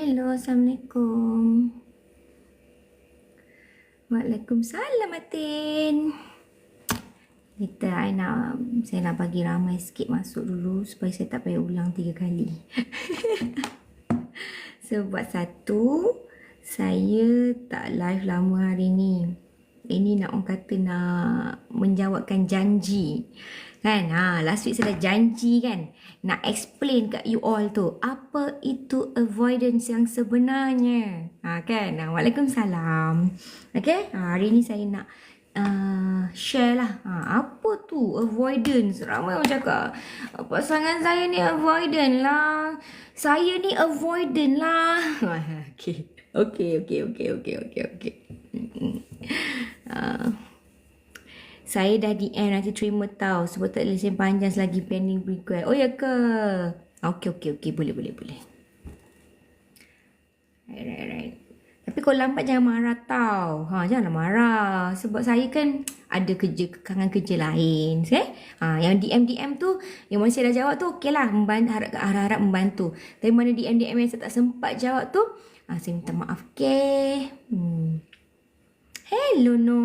Hello, Assalamualaikum. Waalaikumsalam, Atin. Saya nak bagi ramai sikit masuk dulu supaya saya tak payah ulang 3 kali. Sebab satu, saya tak live lama hari ni. Ini nak orang kata nak menjawabkan janji. Kan? Last week saya dah janji kan. Nak explain kat you all tu. Apa itu avoidance yang sebenarnya. Kan? Waalaikumsalam. Okay? Hari ni saya nak share lah. Apa tu avoidance? Ramai orang cakap. Pasangan saya ni avoidant lah. Saya ni avoidant lah. Okay. Saya dah DM nanti terima tahu sebab tak lesen panjang selagi pending request. Oh ya ke? Okay. Boleh. Right. Tapi kalau lambat jangan marah tau. Janganlah marah. Sebab saya kan ada kekangan kerja lain. Yang DM tu, yang mana saya dah jawab tu, okey lah. Harap-harap membantu. Tapi mana DM yang saya tak sempat jawab tu, saya minta maaf, okay? Hello, no.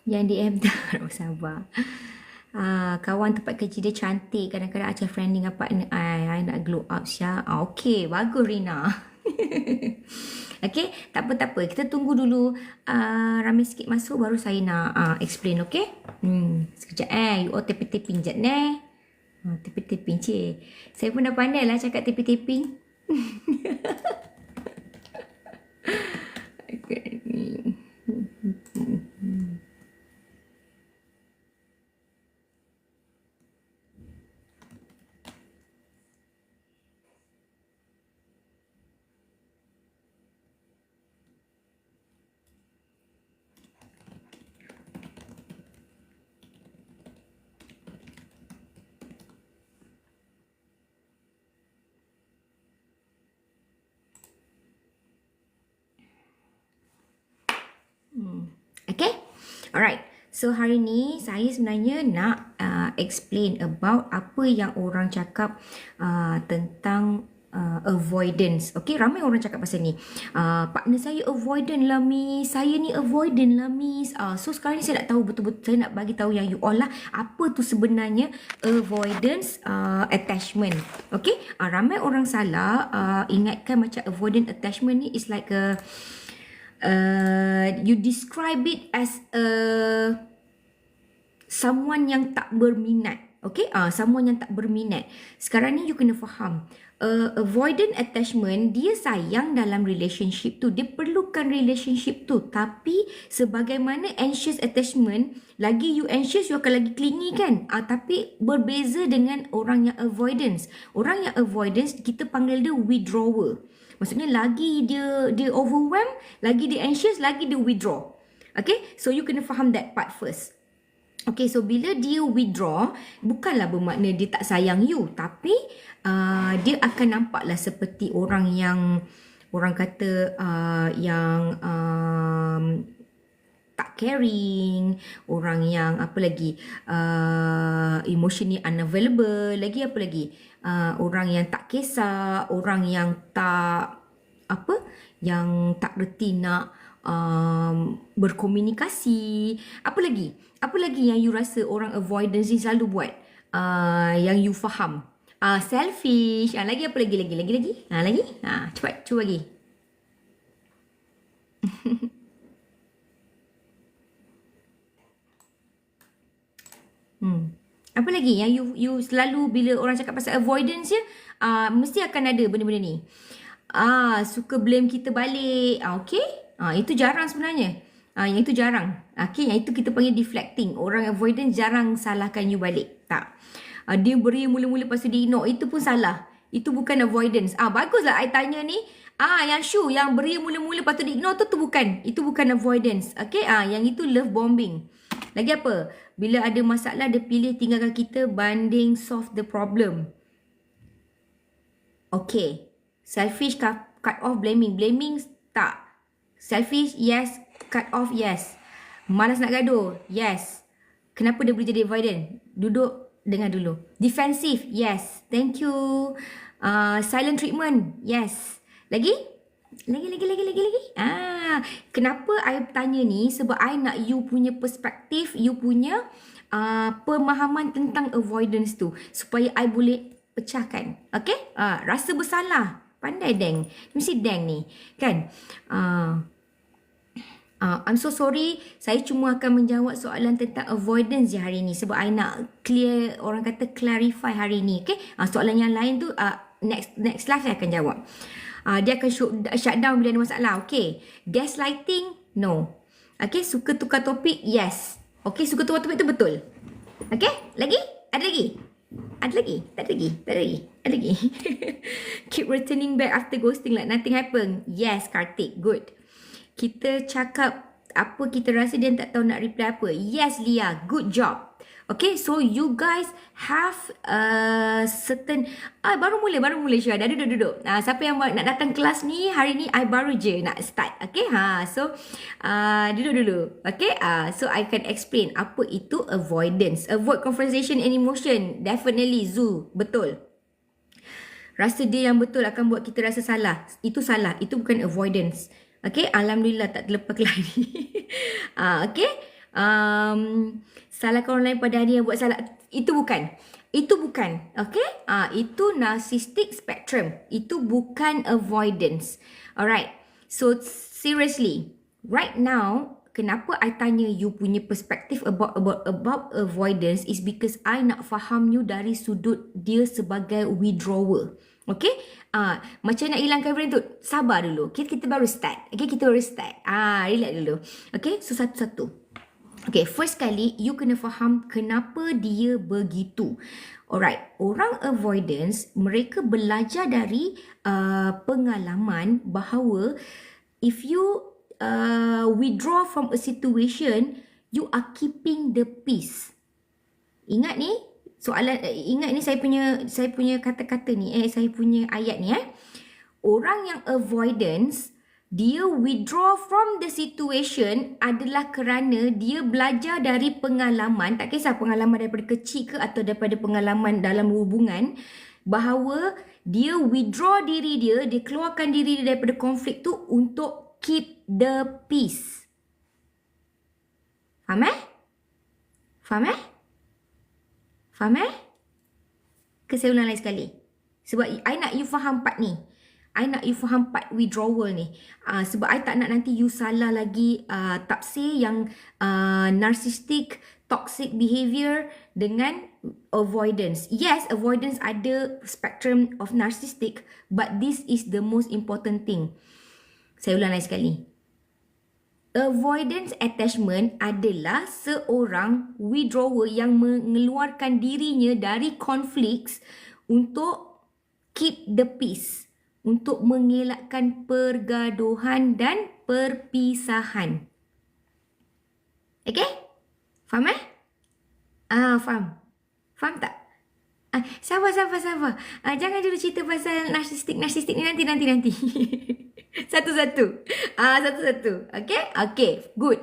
Yang DM tak sabar. Kawan tempat kerja dia cantik. Kadang-kadang acah friend dengan partner I nak glow up siya. Okay, bagus Rina. Okay, tak apa. Kita tunggu dulu ramai sikit masuk baru saya nak explain, okay? Sekejap you all taping sekejap ni. Taping cik. Saya pun dah pandai lah cakap taping. Okay. Okay, alright. So hari ni saya sebenarnya nak explain about apa yang orang cakap tentang avoidance. Okay, ramai orang cakap pasal ni. Partner saya avoidant lah miss. Saya ni avoidant lah miss. So sekarang ni saya nak tahu betul-betul, saya nak bagi tahu yang you all lah apa tu sebenarnya avoidance attachment. Okay, ramai orang salah ingatkan macam avoidant attachment ni is like a you describe it as someone yang tak berminat. Okay, someone yang tak berminat. Sekarang ni you kena faham, avoidant attachment, dia sayang dalam relationship tu, dia perlukan relationship tu, tapi sebagaimana anxious attachment, lagi you anxious you akan lagi clingy kan. Tapi berbeza dengan orang yang avoidance. Orang yang avoidance kita panggil dia withdrawer. Maksudnya lagi dia overwhelm, lagi dia anxious, lagi dia withdraw. Okay, so you kena faham that part first. Okay, so bila dia withdraw, bukanlah bermakna dia tak sayang you, tapi dia akan nampaklah seperti orang yang, orang kata yang tak caring, orang yang apa lagi, emotionally unavailable, lagi apa lagi, orang yang tak kisah, orang yang tak yang tak reti nak berkomunikasi. Apa lagi yang you rasa orang avoidance ni selalu buat, yang you faham? Selfish. Lagi apa lagi? Lagi? Cepat, cuba lagi. Apa lagi yang you selalu bila orang cakap pasal avoidance je, mesti akan ada benda-benda ni. Suka blame kita balik. Okay. Itu jarang sebenarnya. Yang itu jarang. Okay, yang itu kita panggil deflecting. Orang avoidance jarang salahkan you balik. Tak. Dia beri mula-mula lepas tu dia ignore. Itu pun salah. Itu bukan avoidance. Baguslah I tanya ni. Yang Shu, yang beri mula-mula lepas tu dia ignore tu bukan. Itu bukan avoidance. Okay. Yang itu love bombing. Lagi apa? Bila ada masalah, dia pilih tinggalkan kita banding solve the problem. Okay. Selfish, cut off blaming. Blaming, tak. Selfish, yes. Cut off, yes. Malas nak gaduh, yes. Kenapa dia boleh jadi avoidant? Duduk, dengar dulu. Defensive, yes. Thank you. Silent treatment, yes. Lagi? Kenapa I tanya ni? Sebab I nak you punya perspektif, you punya pemahaman tentang avoidance tu. Supaya I boleh pecahkan. Okay? Rasa bersalah. Pandai Deng. Mesti Deng ni. Kan? I'm so sorry. Saya cuma akan menjawab soalan tentang avoidance je hari ni. Sebab I nak clear, orang kata clarify hari ni. Okay? Soalan yang lain tu next live saya akan jawab. Dia akan shut down bila ada masalah. Okay. Gaslighting, no. Okay. Suka tukar topik, yes. Okay. Suka tukar topik tu betul. Okay. Lagi? Ada lagi? Ada lagi? Tak ada lagi? Tak ada lagi? Ada lagi? Keep returning back after ghosting like nothing happen. Yes, Kartik. Good. Kita cakap apa kita rasa dia tak tahu nak reply apa. Yes, Lia. Good job. Okay, so you guys have certain... baru mula Syah. Dah duduk. Siapa yang nak datang kelas ni, hari ni I baru je nak start. Okay, so duduk dulu. Okay, so I can explain apa itu avoidance. Avoid conversation and emotion. Definitely, Zoo. Betul. Rasa dia yang betul akan buat kita rasa salah. Itu salah. Itu bukan avoidance. Okay, Alhamdulillah tak terlepas kelas ni. Okay. Salahkan orang lain pada dia yang buat salah. Itu bukan. Okay. Itu narcissistic spectrum. Itu bukan avoidance. Alright. So seriously, right now, kenapa I tanya you punya perspektif about avoidance is because I nak faham you dari sudut dia sebagai withdrawer. Okay. Macam nak hilangkan benda tu, sabar dulu. Kita baru start. Okay, kita baru start. Relax dulu. Okay, so satu-satu. Okay, first kali you kena faham kenapa dia begitu. Alright, orang avoidance, mereka belajar dari pengalaman bahawa if you withdraw from a situation, you are keeping the peace. Ingat ni, ingat ni saya punya kata-kata ni, saya punya ayat ni. Orang yang avoidance, dia withdraw from the situation adalah kerana dia belajar dari pengalaman, tak kisah pengalaman daripada kecil ke atau daripada pengalaman dalam hubungan, bahawa dia withdraw diri dia keluarkan diri dia daripada konflik tu untuk keep the peace. Faham? Ke saya ulang lain sekali? Sebab I nak you faham part ni. I nak you faham part withdrawal ni. Sebab I tak nak nanti you salah lagi tafsir yang narcissistic, toxic behavior dengan avoidance. Yes, avoidance ada spectrum of narcissistic, but this is the most important thing. Saya ulang lagi sekali. Avoidance attachment adalah seorang withdrawer yang mengeluarkan dirinya dari konflik untuk keep the peace. Untuk mengelakkan pergaduhan dan perpisahan. Okay? Faham? Faham? Faham tak? Sabar. Jangan dulu cerita pasal narsistik ni nanti. Satu-satu. Okay, good.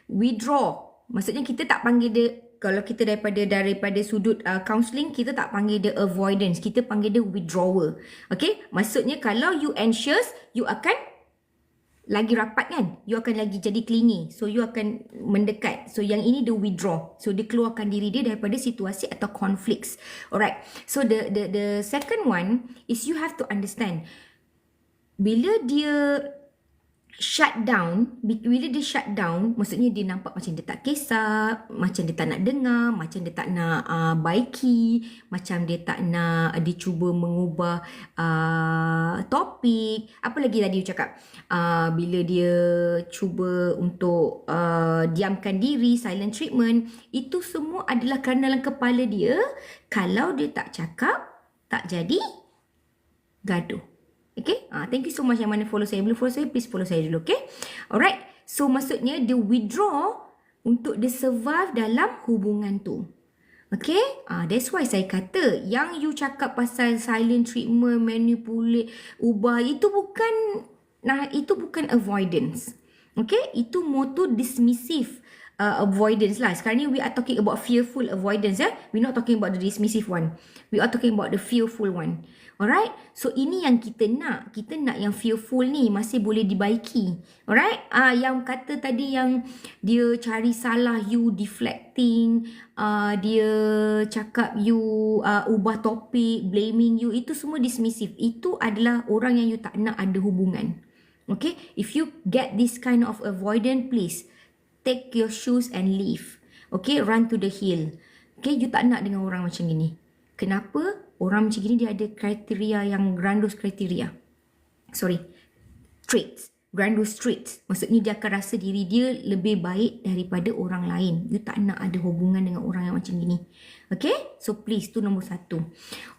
Withdraw. Maksudnya kita tak panggil dia, kalau kita daripada sudut counselling, kita tak panggil dia avoidance, kita panggil dia withdrawer. Okay, maksudnya kalau you anxious, you akan lagi rapat kan, you akan lagi jadi clingy, so you akan mendekat. So yang ini dia withdraw, so dia keluarkan diri dia daripada situasi atau conflicts. Alright, so the second one is you have to understand, bila dia shut down, bila dia shut down, maksudnya dia nampak macam dia tak kisah, macam dia tak nak dengar, macam dia tak nak baiki, macam dia tak nak, dia cuba mengubah topik. Apa lagi tadi you cakap? Bila dia cuba untuk diamkan diri, silent treatment, itu semua adalah kerana dalam kepala dia, kalau dia tak cakap, tak jadi gaduh. Okay, thank you so much yang mana follow saya. Belum follow saya, please follow saya dulu, okay? Alright, so maksudnya dia withdraw untuk dia survive dalam hubungan tu. Okay, that's why saya kata yang you cakap pasal silent treatment, manipulate, ubah, itu bukan avoidance. Okay, itu moto dismissive avoidance lah. Sekarang ni we are talking about fearful avoidance, ya. We're not talking about the dismissive one. We are talking about the fearful one. Alright, so ini yang kita nak. Kita nak yang fearful ni masih boleh dibaiki. Alright, yang kata tadi yang dia cari salah you, deflecting, dia cakap you ubah topik, blaming you, itu semua dismissive. Itu adalah orang yang you tak nak ada hubungan. Okay, if you get this kind of avoidance, please take your shoes and leave. Okay, run to the hill. Okay, you tak nak dengan orang macam gini. Kenapa? Orang macam gini dia ada kriteria yang grandiose kriteria. Traits. Grandiose traits. Maksudnya dia akan rasa diri dia lebih baik daripada orang lain. You tak nak ada hubungan dengan orang yang macam gini. Okay? So please, tu nombor 1.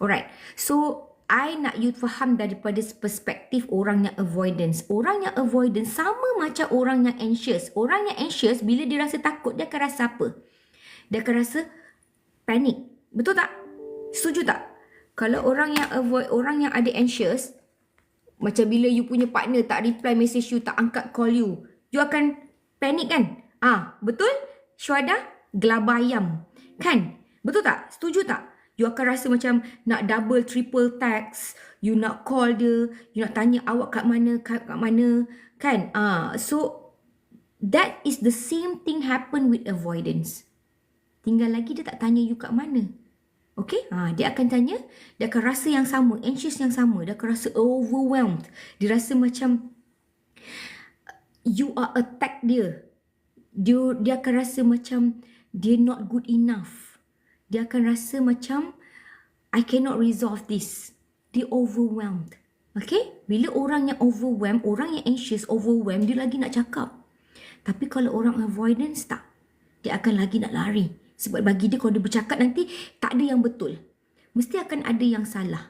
Alright. So, I nak you faham daripada perspektif orang yang avoidance. Orang yang avoidance sama macam orang yang anxious. Orang yang anxious, bila dia rasa takut, dia akan rasa apa? Dia akan rasa panik. Betul tak? Setuju tak? Kalau orang yang avoid, orang yang ada anxious, macam bila you punya partner tak reply message you, tak angkat call you, you akan panik kan? Betul? Syuhada? Gelabayam. Kan? Betul tak? Setuju tak? You akan rasa macam nak double, triple text, you nak call dia, you nak tanya awak kat mana, kan? So, that is the same thing happen with avoidance. Tinggal lagi dia tak tanya you kat mana. Okay, dia akan tanya, dia akan rasa yang sama, anxious yang sama, dia akan rasa overwhelmed. Dia rasa macam you are attack dia. Dia akan rasa macam dia not good enough. Dia akan rasa macam I cannot resolve this. Dia overwhelmed. Okay, bila orang yang overwhelmed, orang yang anxious, overwhelmed, dia lagi nak cakap. Tapi kalau orang avoidance tak, dia akan lagi nak lari. Sebab bagi dia kalau dia bercakap nanti tak ada yang betul. Mesti akan ada yang salah.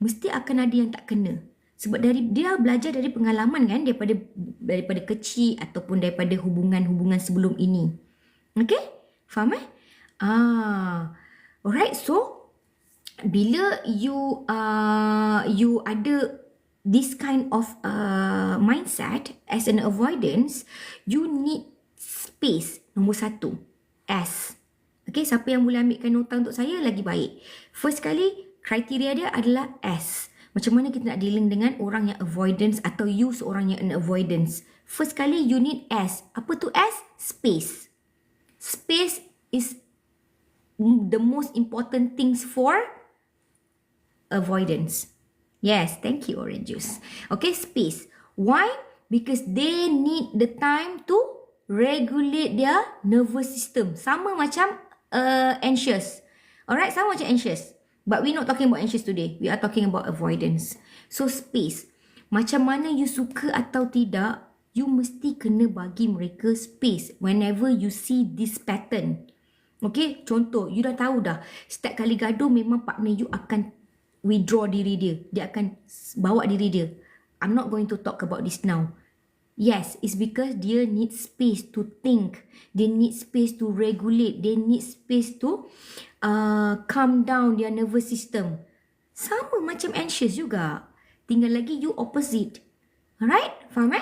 Mesti akan ada yang tak kena. Sebab dia belajar dari pengalaman kan, daripada kecil ataupun daripada hubungan-hubungan sebelum ini. Okay? Faham alright, so bila you ada this kind of mindset as an avoidance, you need space. Nombor 1, S. Okay, siapa yang boleh ambilkan nota untuk saya lagi baik. First kali, kriteria dia adalah S. Macam mana kita nak dealing dengan orang yang avoidance atau you seorang yang avoidance. First kali, you need S. Apa tu S? Space. Space is the most important things for avoidance. Yes, thank you, orange juice. Okay, space. Why? Because they need the time to regulate their nervous system. Sama macam anxious. Alright, sama macam anxious. But we're not talking about anxious today. We are talking about avoidance. So, space. Macam mana you suka atau tidak, you mesti kena bagi mereka space whenever you see this pattern. Okay, contoh, you dah tahu dah, setiap kali gaduh memang partner you akan withdraw diri dia. Dia akan bawa diri dia. I'm not going to talk about this now. Yes, it's because dia need space to think. They need space to regulate. They need space to calm down their nervous system. Sama macam anxious juga. Tinggal lagi you opposite. Alright? Faham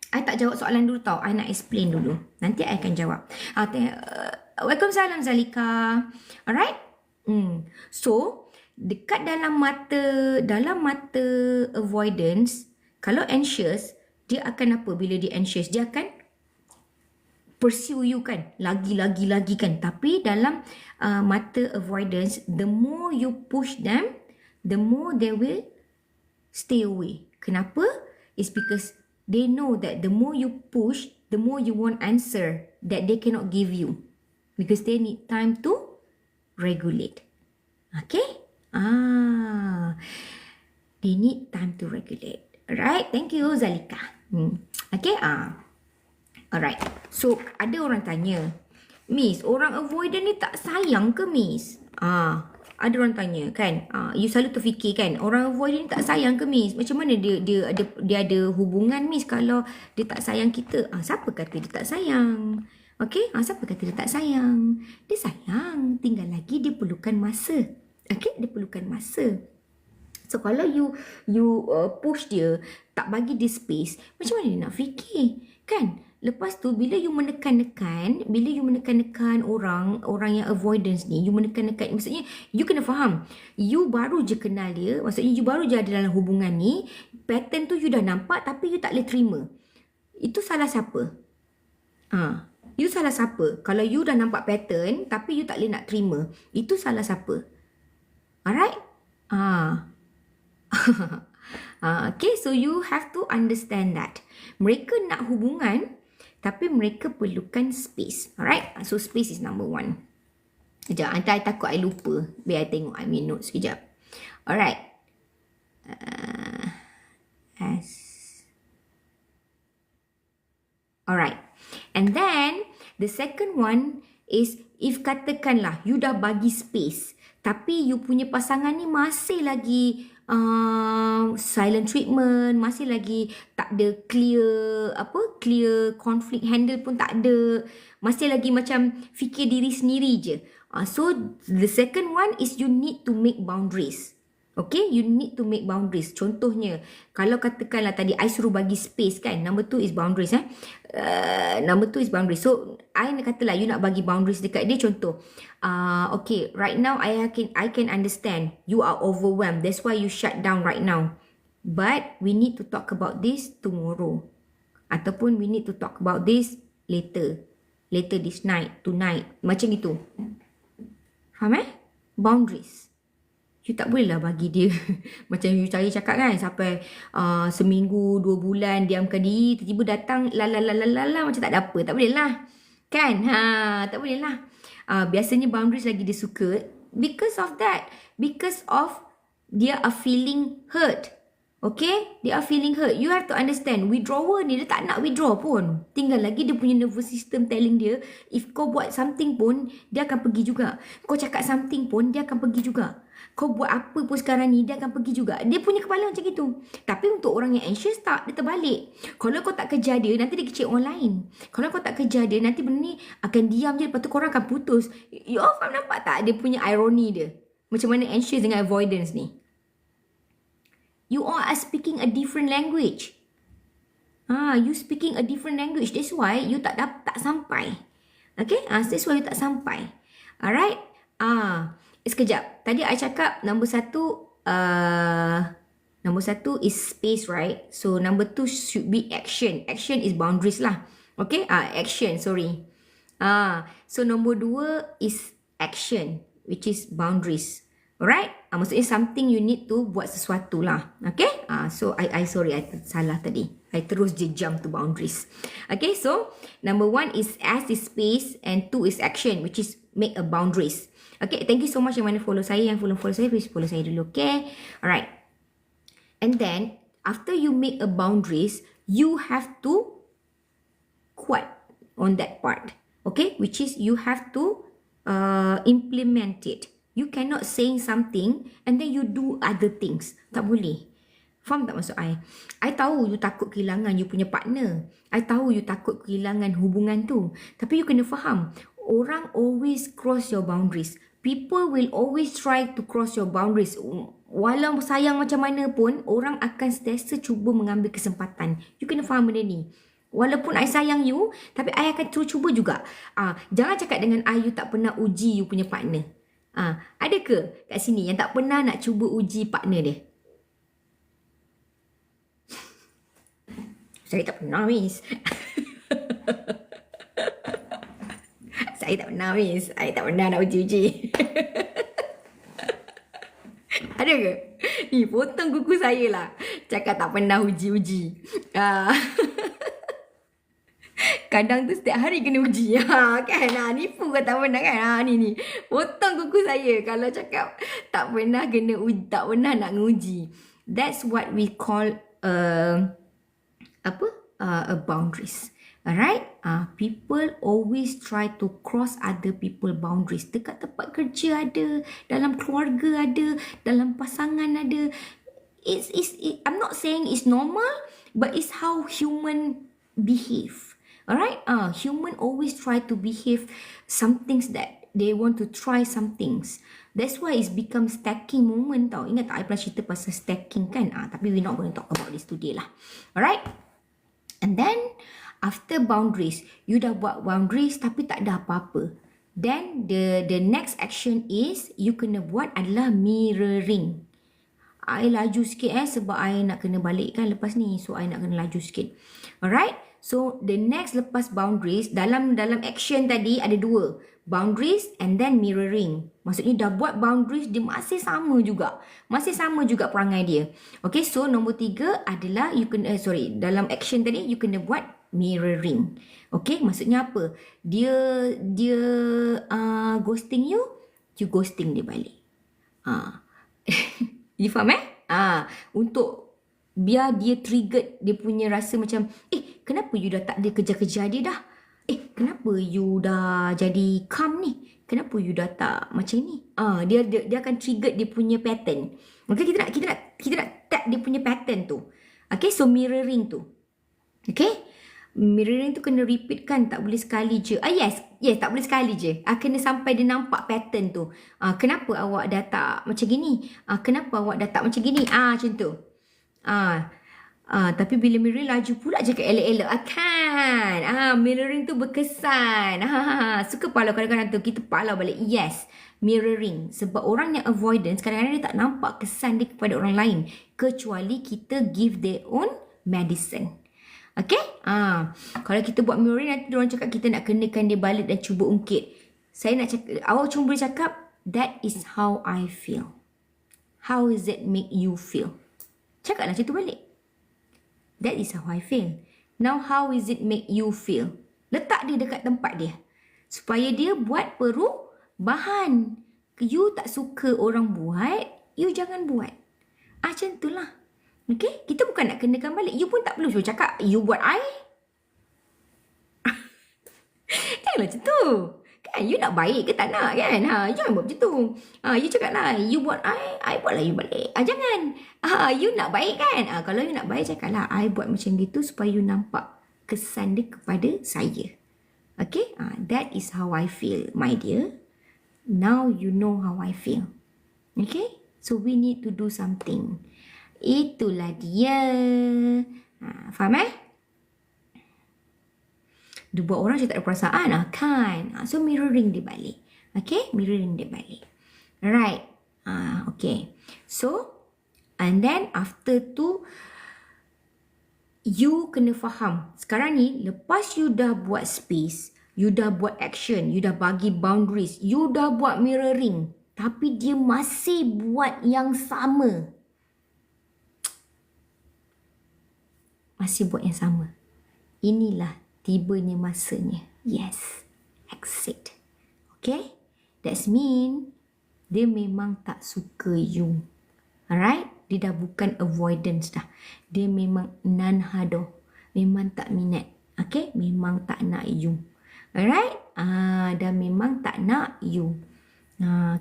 I tak jawab soalan dulu tau. I nak explain dulu. Nanti I akan jawab. Waalaikumsalam Zalika. Alright? So, dekat dalam mata avoidance, kalau anxious, dia akan apa bila dia anxious? Dia akan pursue you kan? Lagi kan? Tapi dalam mata avoidance, the more you push them, the more they will stay away. Kenapa? is because they know that the more you push, the more you want answer that they cannot give you. Because they need time to regulate. Okay? They need time to regulate. Alright? Thank you, Zalika. Okay? Alright. So, ada orang tanya, Miss, orang avoidant ni tak sayang ke, Miss? Ada orang tanya kan, you selalu terfikir kan, orang avoidant ni tak sayang ke, Miss? Macam mana dia ada hubungan, Miss, kalau dia tak sayang kita? Siapa kata dia tak sayang? Okay, siapa kata dia tak sayang? Dia sayang, tinggal lagi dia perlukan masa. Okay, dia perlukan masa. So, kalau you push dia, tak bagi dia space, macam mana dia nak fikir? Kan? Lepas tu, bila you menekan-nekan orang yang avoidance ni, you menekan-nekan, maksudnya, you kena faham, you baru je kenal dia, maksudnya, you baru je ada dalam hubungan ni, pattern tu you dah nampak, tapi you tak boleh terima. Itu salah siapa? You salah siapa? Kalau you dah nampak pattern, tapi you tak boleh nak terima, itu salah siapa? Alright? Okay, so you have to understand that. Mereka nak hubungan, tapi mereka perlukan space. Alright? So, space is number one. Sekejap, nanti I takut I lupa. Biar I tengok I punya notes sekejap. Alright. Alright. And then, the second one is, if katakanlah, you dah bagi space, tapi you punya pasangan ni masih lagi silent treatment, masih lagi tak ada clear conflict handle pun tak ada, masih lagi macam fikir diri sendiri je. So the second one is you need to make boundaries. Okay, you need to make boundaries. Contohnya, kalau katakanlah tadi I suruh bagi space kan, number 2 is boundaries. Number 2 is boundaries. So, I nak katalah you nak bagi boundaries dekat dia. Contoh, okay, right now I can understand you are overwhelmed. That's why you shut down right now. But, we need to talk about this tomorrow. Ataupun we need to talk about this later. Later this night, tonight. Macam itu. Faham Boundaries. You tak boleh lah bagi dia macam you cari cakap kan, sampai seminggu, 2 bulan diamkan diri, tiba-tiba datang macam tak ada apa. Tak boleh lah. Kan? Tak boleh lah. Biasanya boundaries lagi dia suka because of that. Because of dia are feeling hurt. Okay? They are feeling hurt. You have to understand, withdrawer ni dia tak nak withdraw pun. Tinggal lagi dia punya nervous system telling dia, if kau buat something pun, dia akan pergi juga. Kau cakap something pun, dia akan pergi juga. Kau buat apa pun sekarang ni, dia akan pergi juga. Dia punya kepala macam itu. Tapi untuk orang yang anxious tak, dia terbalik. Kalau kau tak kejar dia, nanti dia kecil orang lain. Kalau kau tak kejar dia, nanti benda ni akan diam je, lepas tu korang akan putus. You all faham, nampak tak dia punya irony dia? Macam mana anxious dengan avoidance ni? You all are speaking a different language. You speaking a different language. That's why you tak sampai. Okay? That's why you tak sampai. Alright? Sekejap. Tadi I cakap number 1 is space, right? So number 2 should be action. Action is boundaries lah. Okay? Action, sorry. So number 2 is action, which is boundaries. Alright? Maksudnya something you need to buat sesuatu lah. Okay? So I sorry, I salah tadi. I terus je jump to boundaries. Okay, so number 1 is S is space and 2 is action, which is make a boundaries. Okay, thank you so much yang mana follow saya. Yang follow saya, please follow saya dulu. Okay? Alright. And then, after you make a boundaries, you have to quote on that part. Okay? Which is you have to implement it. You cannot saying something and then you do other things. Tak boleh. Faham tak maksud I? I tahu you takut kehilangan you punya partner. I tahu you takut kehilangan hubungan tu. Tapi you kena faham, orang always cross your boundaries. People will always try to cross your boundaries. Walau sayang macam mana pun, orang akan sentiasa cuba mengambil kesempatan. You kena faham benda ni. Walaupun I sayang you, tapi I akan cuba juga. Jangan cakap dengan I, you tak pernah uji you punya partner. Ada ke kat sini yang tak pernah nak cuba uji partner dia? Saya tak pernah, Miss. Saya tak pernah, Miss. Saya tak pernah nak uji-uji. Ada ke? Ni, potong kuku saya lah. Cakap tak pernah uji-uji. Kadang tu setiap hari kena uji. Kan? Nipu kau tak pernah kan? Ni. Potong kuku saya kalau cakap tak pernah kena uji, tak pernah nak nguji. That's what we call a boundaries. Alright? People always try to cross other people boundaries. Dekat tempat kerja ada, dalam keluarga ada, dalam pasangan ada. I'm not saying it's normal, but it's how human behave. Alright? Human always try to behave some things that they want to try some things. That's why it's become stacking moment tau. Ingat tak I pernah cerita pasal stacking kan? Tapi we're not going to talk about this today lah. Alright? And then, after boundaries, you dah buat boundaries tapi tak ada apa-apa. Then, the next action is, you kena buat adalah mirroring. I laju sikit sebab I nak kena balik kan lepas ni. So, I nak kena laju sikit. Alright? So, the next lepas boundaries, dalam action tadi ada dua. Boundaries and then mirroring. Maksudnya dah buat boundaries, dia masih sama juga. Masih sama juga perangai dia. Okay, so nombor 3 adalah, dalam action tadi, you kena buat mirroring. Okay, maksudnya apa? Dia ghosting you ghosting dia balik. You faham untuk biar dia triggered dia punya rasa macam, kenapa you dah tak ada kejar-kejar dia dah? Kenapa you dah jadi calm ni? Kenapa you dah tak macam ni? Dia akan trigger dia punya pattern. Okay, kita nak tap dia punya pattern tu. Okay, so mirroring tu. Okay, mirroring tu kena repeat kan, tak boleh sekali je. Yes, tak boleh sekali je. Kena sampai dia nampak pattern tu. Kenapa awak dah tak macam gini? Kenapa awak dah tak macam gini? Macam tu. Tapi bila mirroring laju pula cakap elok-elok kan. Mirroring tu berkesan. Suka palau kadang-kadang tu kita palau balik. Yes, mirroring. Sebab orang yang avoidance kadang-kadang dia tak nampak kesan dia kepada orang lain kecuali kita give their own medicine. Okay? Kalau kita buat mirroring nanti orang cakap kita nak kenakan dia balik dan cuba ungkit. Saya nak cakap, awak cuma boleh cakap, that is how I feel. How does it make you feel? Cakaplah macam tu balik. That is how I feel. Now, how is it make you feel? Letak dia dekat tempat dia. Supaya dia buat perubahan. You tak suka orang buat, you jangan buat. Macam itulah. Okay? Kita bukan nak kenakan balik. You pun tak perlu cakap, you buat I. Janganlah macam tu. Kan, you nak baik ke tak nak kan? Jangan buat macam tu. You cakap lah, you buat I buatlah you balik. Jangan. You nak baik kan? Kalau you nak baik, cakap lah, I buat macam gitu supaya you nampak kesan dia kepada saya. Okay? That is how I feel, my dear. Now you know how I feel. Okay? So we need to do something. Itulah dia. Faham Dia buat orang macam tak ada perasaan kan. So mirroring dia balik. Okay, mirroring dia balik. Alright. Okay. So, and then after tu, you kena faham. Sekarang ni, lepas you dah buat space, you dah buat action, you dah bagi boundaries, you dah buat mirroring, tapi dia masih buat yang sama. Masih buat yang sama. Inilah tibanya masanya. Yes. Exit. Okay? That's mean dia memang tak suka you. Alright? Dia dah bukan avoidance dah. Dia memang non-hado. Memang tak minat. Okay? Memang tak nak you. Alright? Dah memang tak nak you.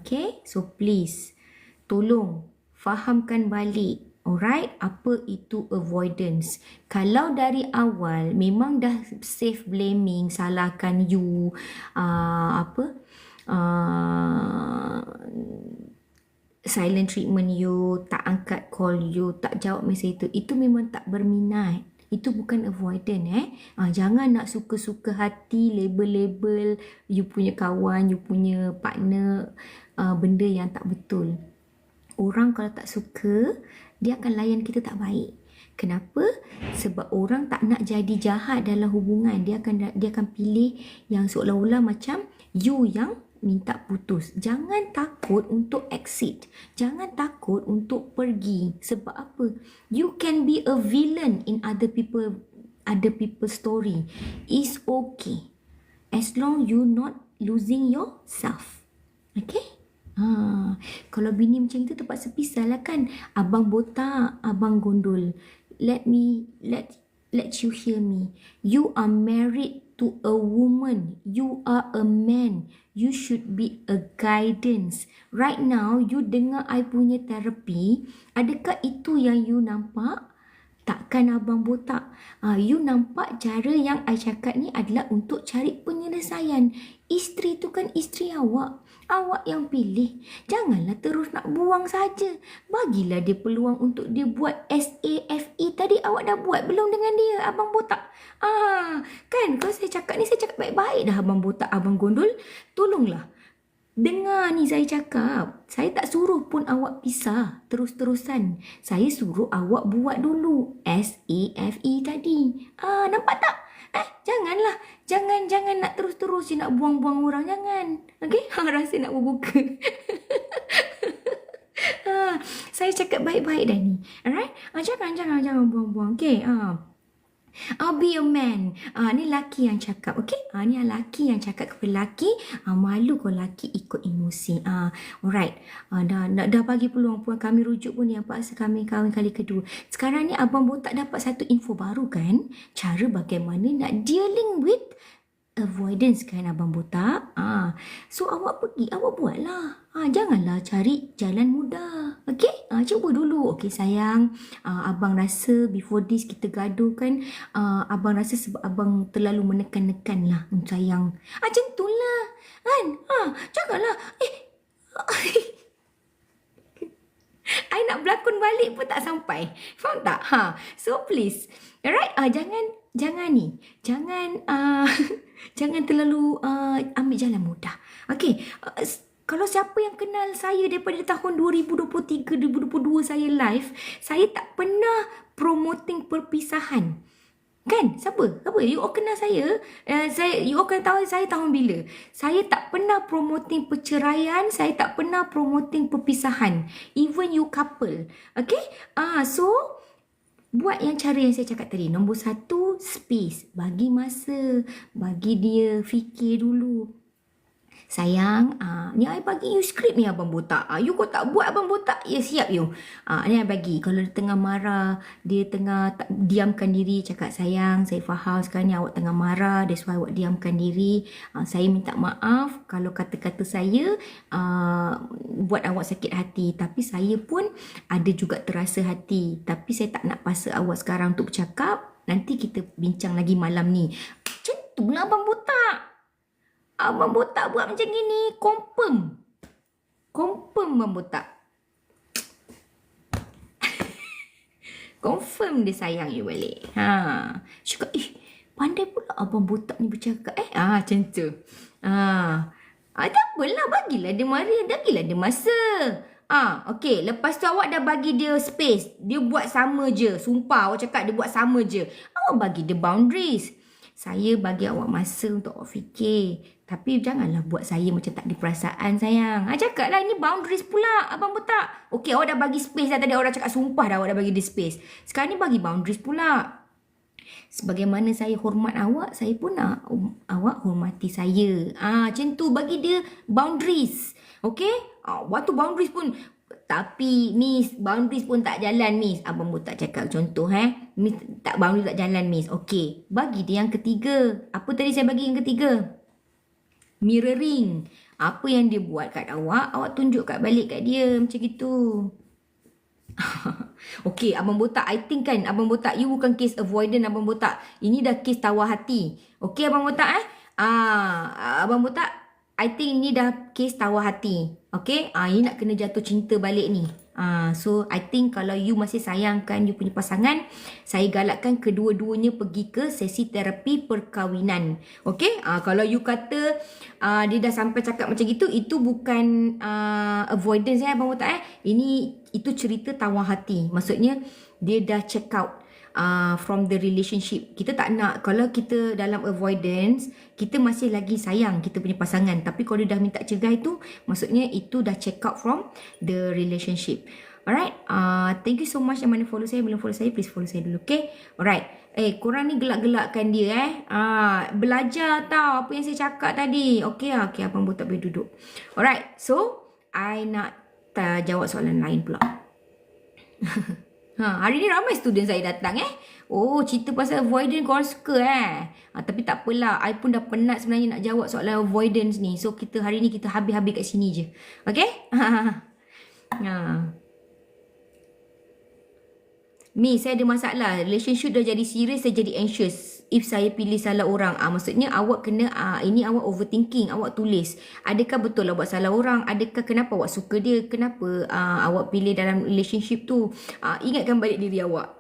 Okay? So please, tolong fahamkan balik. Alright, apa itu avoidance? Kalau dari awal memang dah safe blaming, salahkan you, silent treatment you, tak angkat call you, tak jawab mesej itu memang tak berminat. Itu bukan avoidance jangan nak suka-suka hati label-label you punya kawan, you punya partner benda yang tak betul. Orang kalau tak suka, dia akan layan kita tak baik. Kenapa? Sebab orang tak nak jadi jahat dalam hubungan. Dia akan pilih yang seolah-olah macam you yang minta putus. Jangan takut untuk exit. Jangan takut untuk pergi. Sebab apa? You can be a villain in other people's story. It's okay. As long you not losing yourself. Okay? Kalau bini macam itu terpaksa pisah lah kan. Abang botak, abang gondol. Let you hear me. You are married to a woman. You are a man. You should be a guidance. Right now, you dengar I punya terapi. Adakah itu yang you nampak? Takkan abang botak. You nampak cara yang I cakap ni adalah untuk cari penyelesaian. Isteri tu kan isteri awak. Awak yang pilih. Janganlah terus nak buang saja. Bagilah dia peluang untuk dia buat SAFE tadi. Awak dah buat belum dengan dia, abang botak? Kan kalau saya cakap ni, saya cakap baik-baik dah abang botak, abang gondol. Tolonglah. Dengar ni saya cakap. Saya tak suruh pun awak pisah terus-terusan. Saya suruh awak buat dulu SAFE tadi. Nampak tak? Janganlah. Jangan nak terus-terus je nak buang-buang orang. Jangan. Okey? Rasa nak berbuka. Saya cakap baik-baik dah ni. Alright? Jangan buang-buang. Okey? I'll be a man. Ni laki yang cakap, okay? Ni laki yang cakap kepada laki. Malu kalau laki ikut emosi. Alright. Dah bagi peluang puan kami rujuk pun yang paksa kami kahwin kali kedua. Sekarang ni abang botak dapat satu info baru kan? Cara bagaimana nak dealing with avoidance kan abang botak. So awak pergi, awak buatlah. Janganlah cari jalan mudah. Okay? Cuba dulu. Okay sayang, abang rasa before this kita gaduh kan. Abang rasa sebab abang terlalu menekan-nekan lah. Sayang. Macam tu lah. Kan? Janganlah. I nak berlakon balik pun tak sampai. Faham tak? So please. Alright? Jangan ni. Jangan jangan terlalu ambil jalan mudah. Okay. Kalau siapa yang kenal saya daripada tahun 2023-2022 saya live, saya tak pernah promoting perpisahan. Kan? Siapa? You all kenal saya? You all kena tahu saya tahun bila. Saya tak pernah promoting perceraian. Saya tak pernah promoting perpisahan. Even you couple. Okay? So, buat yang cara yang saya cakap tadi. Nombor 1, space. Bagi masa. Bagi dia fikir dulu. Sayang, ni I bagi you skrip ni abang botak. You kau tak buat abang botak, ya siap you. Ni I bagi. Kalau dia tengah marah, dia tengah diamkan diri, cakap sayang, saya faham sekarang ni awak tengah marah, that's why awak diamkan diri. Saya minta maaf kalau kata-kata saya buat awak sakit hati. Tapi saya pun ada juga terasa hati. Tapi saya tak nak paksa awak sekarang untuk bercakap. Nanti kita bincang lagi malam ni. Macam tu lah abang botak. Abang botak buat macam gini, confirm abang botak. Confirm dia sayang you balik. Cakap, pandai pula abang botak ni bercakap. Macam tu. Tak apalah, bagilah dia bagilah dia masa. Okay, lepas tu awak dah bagi dia space. Dia buat sama je. Sumpah, awak cakap dia buat sama je. Awak bagi dia boundaries. Saya bagi awak masa untuk awak fikir. Tapi janganlah buat saya macam tak ada perasaan sayang. Cakaplah ini boundaries pula abang botak. Okey, awak dah bagi space dah tadi. Awak dah cakap sumpah dah awak dah bagi dia space. Sekarang ni bagi boundaries pula. Sebagaimana saya hormat awak, saya pun nak awak hormati saya. Macam tu, bagi dia boundaries. Okey? Waktu boundaries pun, tapi Miss, boundaries pun tak jalan Miss. Abang botak cakap contoh Miss, tak boundaries tak jalan Miss. Okey, bagi dia yang ketiga. Apa tadi saya bagi yang ketiga? Mirroring. Apa yang dia buat kat awak, awak tunjuk kat balik kat dia. Macam gitu. Okey, abang botak, I think kan abang botak, you bukan case avoidant abang botak. Ini dah case tawar hati. Okey abang botak abang botak, I think ni dah case tawar hati. Okay? Ini nak kena jatuh cinta balik ni. So, I think kalau you masih sayangkan you punya pasangan, saya galakkan kedua-duanya pergi ke sesi terapi perkahwinan. Okay? Kalau you kata dia dah sampai cakap macam gitu, itu bukan avoidance abang botak. Itu cerita tawar hati. Maksudnya, dia dah check out. from the relationship. Kita tak nak, kalau kita dalam avoidance, kita masih lagi sayang kita punya pasangan. Tapi kalau dia dah minta cerai tu, maksudnya itu dah check out from the relationship. Alright, thank you so much yang mana follow saya. Belum follow saya, please follow saya dulu, okay? Alright, korang ni gelak-gelakkan dia belajar tau apa yang saya cakap tadi. Okay okay, abang tak boleh duduk. Alright, so I nak jawab soalan lain pula. Hari ni ramai student saya datang Oh, cerita pasal avoidance korang suka tapi tak apalah, I pun dah penat sebenarnya nak jawab soalan avoidance ni. So kita hari ni kita habis-habis kat sini je. Okay? Mi, saya ada masalah. Relationship dah jadi serius, saya jadi anxious. If saya pilih salah orang. Maksudnya awak kena, ini awak overthinking. Awak tulis. Adakah betul awak salah orang? Adakah kenapa awak suka dia? Kenapa awak pilih dalam relationship tu? Ingatkan balik diri awak.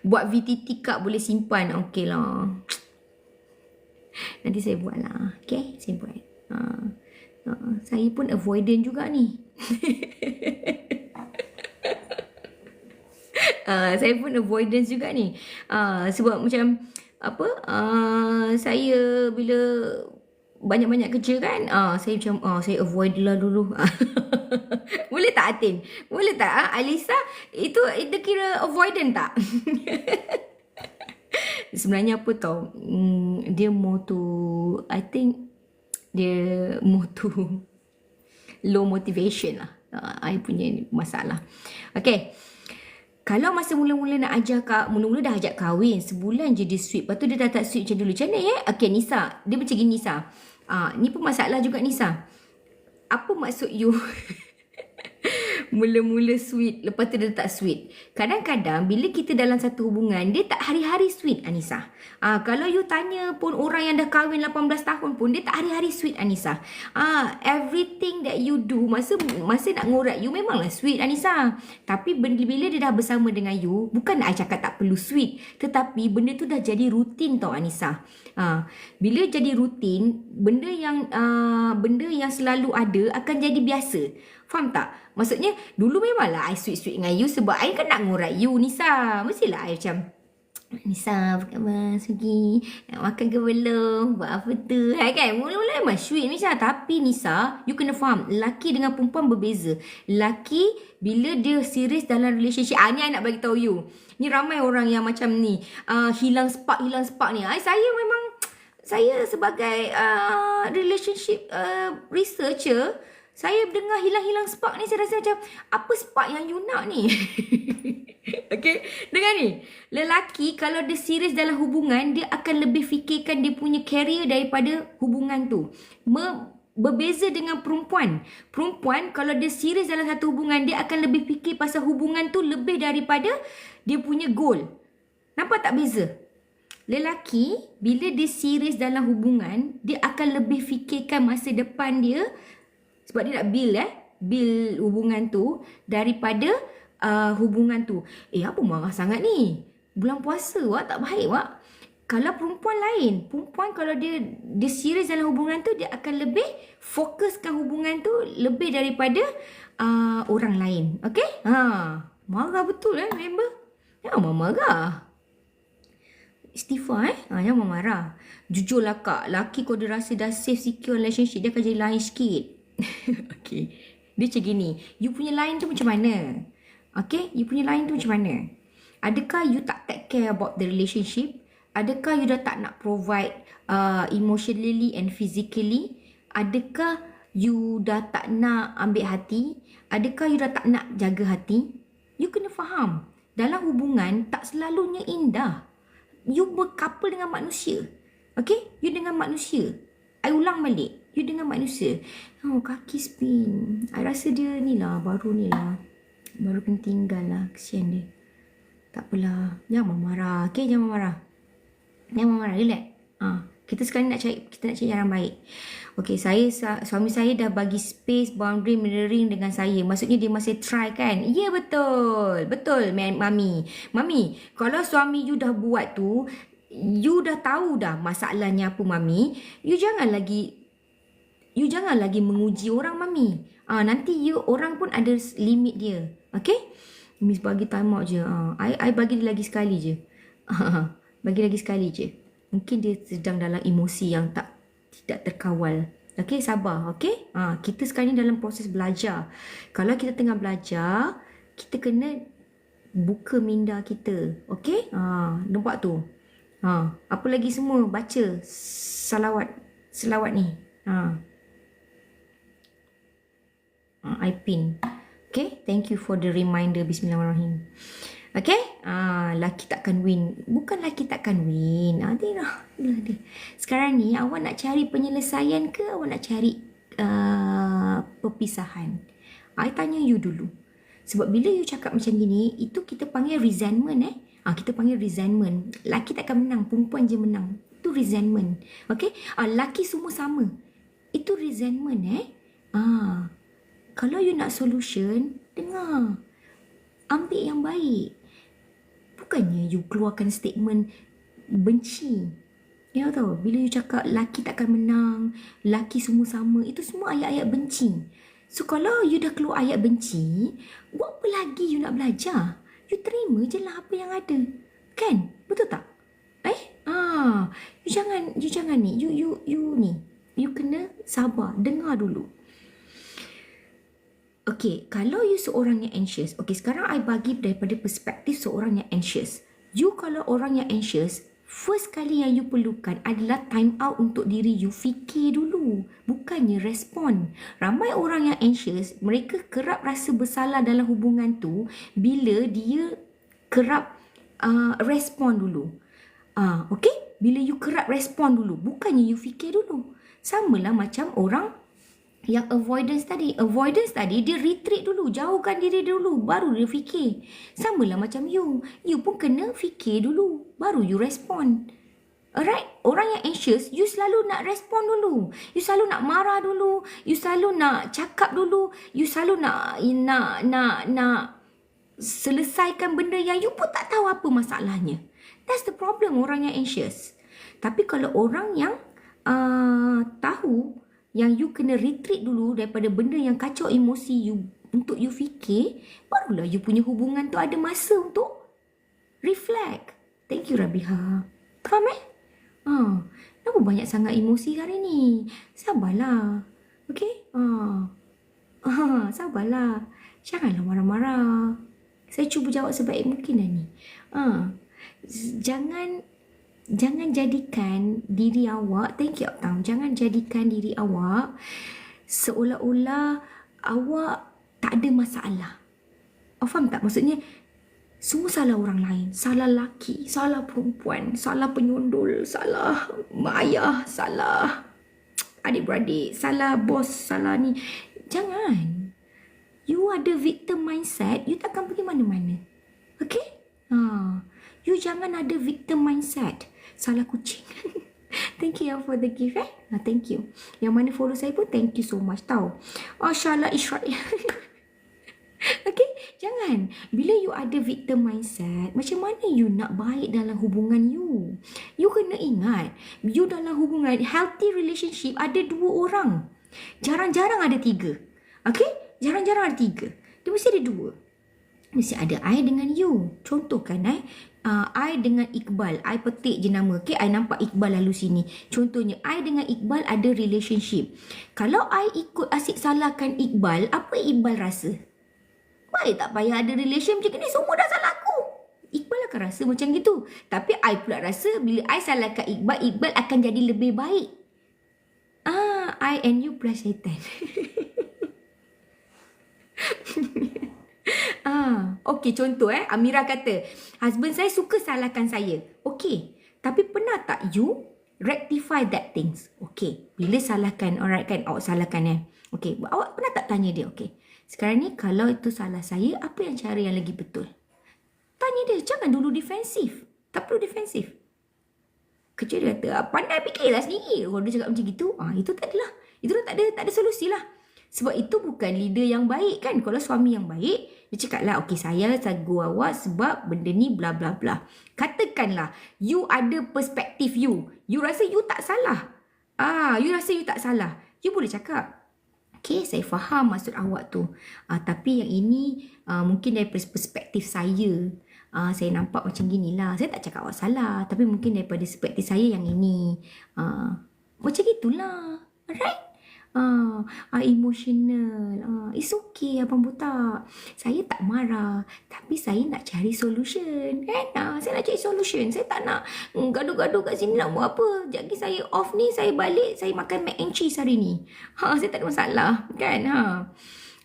Buat VTT card boleh simpan. Okey lah. Nanti saya buat lah. Okay, saya buat. Saya pun avoidant juga ni. Saya pun avoidance juga ni. Sebab macam apa, saya bila banyak-banyak kerja kan, saya macam saya avoid lah dulu. Boleh tak Atin? Boleh tak Alisa? Itu kira avoidant tak? Sebenarnya apa tau, dia more to, I think dia more to low motivation lah. I punya masalah. Okay, kalau masa mula-mula nak ajak mula-mula dah ajak kahwin, sebulan je dia sweet. Lepas tu dia dah tak sweet macam dulu. Macam mana Okay Nisa, dia macam gini Nisa. Ni pun masalah juga Nisa. Apa maksud you mula-mula sweet, lepas tu dia tak sweet? Kadang-kadang bila kita dalam satu hubungan, dia tak hari-hari sweet Anissa. Kalau you tanya pun orang yang dah kahwin 18 tahun pun, dia tak hari-hari sweet Anissa. Everything that you do, masa nak ngorat you memanglah sweet Anissa. Tapi bila dia dah bersama dengan you, bukan I cakap tak perlu sweet, tetapi benda tu dah jadi rutin tau Anissa. Bila jadi rutin, benda yang selalu ada akan jadi biasa. Faham tak? Maksudnya dulu memanglah I sweet-sweet dengan you sebab I kan nak ngorat you Nisa. Mestilah I macam, Nisa apa khabar Sugi? Nak makan ke belum? Buat apa tu? Kan? Mula-mula memang sweet Nisa. Tapi Nisa, you kena faham, lelaki dengan perempuan berbeza. Lelaki bila dia serius dalam relationship, ni I nak bagi tahu you. Ni ramai orang yang macam ni, hilang spark ni. Saya sebagai relationship researcher, saya dengar hilang-hilang spark ni, saya rasa macam, apa spark yang you nak ni? Okay, dengar ni. Lelaki kalau dia serius dalam hubungan, dia akan lebih fikirkan dia punya career daripada hubungan tu. Berbeza dengan perempuan. Perempuan kalau dia serius dalam satu hubungan, dia akan lebih fikir pasal hubungan tu lebih daripada dia punya goal. Nampak tak beza? Lelaki bila dia serius dalam hubungan, dia akan lebih fikirkan masa depan dia, sebab dia nak build hubungan tu daripada hubungan tu. Apa marah sangat ni? Bulan puasa tak baik Kalau perempuan lain, perempuan kalau dia serius dalam hubungan tu, dia akan lebih fokuskan hubungan tu lebih daripada orang lain. Okay? Marah betul member? Jangan marah. Istighfar jangan marah. Jujurlah kak, laki kalau dia rasa dah safe secure relationship, dia akan jadi lain sikit. Okay, dia macam gini, you punya line tu macam mana? Okay, you punya line tu macam mana? Adakah you tak take care about the relationship? Adakah you dah tak nak provide emotionally and physically? Adakah you dah tak nak ambil hati? Adakah you dah tak nak jaga hati? You kena faham, dalam hubungan tak selalunya indah. You berkapal dengan manusia. Okay, you dengan manusia. I ulang balik, you dengan manusia. Kaki spin. I rasa dia ni lah, baru kena tinggal lah. Kesian dia. Tak apalah. Jangan marah. Okay, jangan marah. Relax. Kita sekarang nak cari yang baik. Okay, suami saya dah bagi space, boundary, mirroring dengan saya. Maksudnya dia masih try kan? Ya, betul. Betul, Mami. Mami, kalau suami you dah buat tu, you dah tahu dah masalahnya apa Mami. You jangan lagi menguji orang Mami. Nanti orang pun ada limit dia. Okay? Miss bagi time out je. I bagi dia lagi sekali je. Bagi lagi sekali je. Mungkin dia sedang dalam emosi yang tidak terkawal. Okay, sabar. Okay. Kita sekarang ni dalam proses belajar. Kalau kita tengah belajar, kita kena buka minda kita. Okay. Nampak tu. Apa lagi semua? Baca selawat ni. I pin. Okay, thank you for the reminder. Bismillahirrahmanirrahim. Okay, laki takkan win. Bukan laki takkan win. Sekarang ni awak nak cari penyelesaian ke awak nak cari perpisahan? I tanya you dulu. Sebab bila you cakap macam gini, itu kita panggil resentment kita panggil resentment. Laki takkan menang, perempuan je menang. Itu resentment. Okay, laki semua sama. Itu resentment Kalau you nak solution, dengar. Ambil yang baik. Bukannya you keluarkan statement benci. Ya tahu, bila you cakap laki takkan menang, laki semua sama, itu semua ayat-ayat benci. So kalau you dah keluar ayat benci, buat apa lagi you nak belajar? You terima je lah apa yang ada. Kan? Betul tak? You jangan ni. You ni. You kena sabar, dengar dulu. Okay, kalau you seorang yang anxious, okay, sekarang I bagi daripada perspektif seorang yang anxious. You kalau orang yang anxious, first kali yang you perlukan adalah time out untuk diri you. Fikir dulu, bukannya respon. Ramai orang yang anxious, mereka kerap rasa bersalah dalam hubungan tu bila dia kerap respon dulu. Okay, bila you kerap respon dulu, bukannya you fikir dulu. Samalah macam orang yang avoidance tadi. Avoidance tadi dia retreat dulu, jauhkan diri dulu, baru dia fikir. Samalah macam you. You pun kena fikir dulu, baru you respond. Alright? Orang yang anxious, you selalu nak respon dulu. You selalu nak marah dulu. You selalu nak cakap dulu. You selalu nak selesaikan benda yang you pun tak tahu apa masalahnya. That's the problem orang yang anxious. Tapi kalau orang yang tahu yang you kena retreat dulu daripada benda yang kacau emosi you untuk you fikir, barulah you punya hubungan tu ada masa untuk reflect. Thank you Rabiha. Faham kenapa banyak sangat emosi hari ni? Sabarlah. Okay? Sabarlah. Janganlah marah-marah. Saya cuba jawab sebaik mungkin dah ni. Jangan jadikan diri awak, thank you Tam, jangan jadikan diri awak seolah-olah awak tak ada masalah. Faham tak? Maksudnya, semua salah orang lain. Salah laki, salah perempuan, salah penyondol, salah mak ayah, salah adik-beradik, salah bos, salah ni. Jangan. You ada victim mindset, you takkan pergi mana-mana. Okay? You jangan ada victim mindset. Salah kucing. Thank you for the gift thank you. Yang mana follow saya pun thank you so much tau. Masya-Allah Israel. Okay, jangan. Bila you ada victim mindset, macam mana you nak baik dalam hubungan you? You kena ingat, you dalam hubungan healthy relationship ada 2 orang. Jarang-jarang ada 3. Okay, jarang-jarang ada 3. Dia mesti ada 2. Mesti ada I dengan you. Contohkan I dengan Iqbal. I petik je nama. Okay, I nampak Iqbal lalu sini. Contohnya, I dengan Iqbal ada relationship. Kalau I ikut asyik salahkan Iqbal, apa Iqbal rasa? Baik tak payah ada relationship macam ni, semua dah salah aku. Iqbal akan rasa macam gitu. Tapi I pula rasa bila I salahkan Iqbal, Iqbal akan jadi lebih baik. I and you plus syaitan. Okay, contoh Amira kata, husband saya suka salahkan saya. Okay, tapi pernah tak you rectify that things? Okay, bila salahkan, alright kan, awak salahkan Okay, awak pernah tak tanya dia, okay, sekarang ni kalau itu salah saya, apa yang cara yang lagi betul? Tanya dia, jangan dulu defensif. Tak perlu defensif. Kecil dia kata, pandai fikirlah sendiri. Kalau dia cakap macam gitu, itu tak adalah. Itu dah tak ada solusi lah. Sebab itu bukan leader yang baik kan. Kalau suami yang baik, dia cakap lah, okay, saya tegur awak sebab benda ni bla bla bla. Katakanlah, you ada perspektif you. You rasa you tak salah. You rasa you tak salah. You boleh cakap, Okay, saya faham maksud awak tu. Tapi yang ini mungkin dari perspektif saya. Saya nampak macam ginilah. Saya tak cakap awak salah. Tapi mungkin daripada perspektif saya yang ini. Macam gitulah. Alright? Emotional. It's okay, Abang Botak. Saya tak marah. Tapi saya nak cari solution. Kan? Saya nak cari solution. Saya tak nak gaduh-gaduh kat sini nak buat apa. Sekejap lagi saya off ni, saya balik, saya makan mac and cheese hari ni. Saya tak ada masalah. Kan?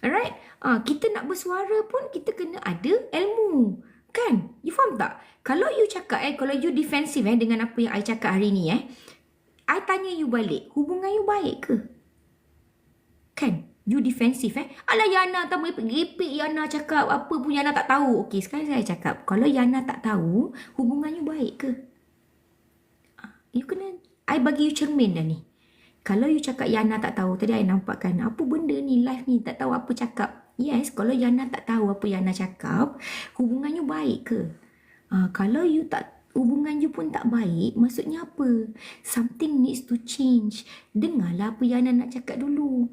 Alright? Kita nak bersuara pun, kita kena ada ilmu. Kan? You faham tak? Kalau you cakap, kalau you defensif dengan apa yang I cakap hari ni, I tanya you balik, hubungan you baik ke? Kan? You defensif Alah Yana tak boleh repek Yana cakap apa pun Yana tak tahu. Okey, sekarang saya cakap, kalau Yana tak tahu, hubungan you baik ke? You kena, I bagi you cermin dah ni. Kalau you cakap Yana tak tahu, tadi I nampak kan, apa benda ni, live ni tak tahu apa cakap. Yes, kalau Yana tak tahu apa Yana cakap, hubungan you baik ke? Kalau you tak, hubungan you pun tak baik, maksudnya apa? Something needs to change. Dengarlah apa Yana nak cakap dulu.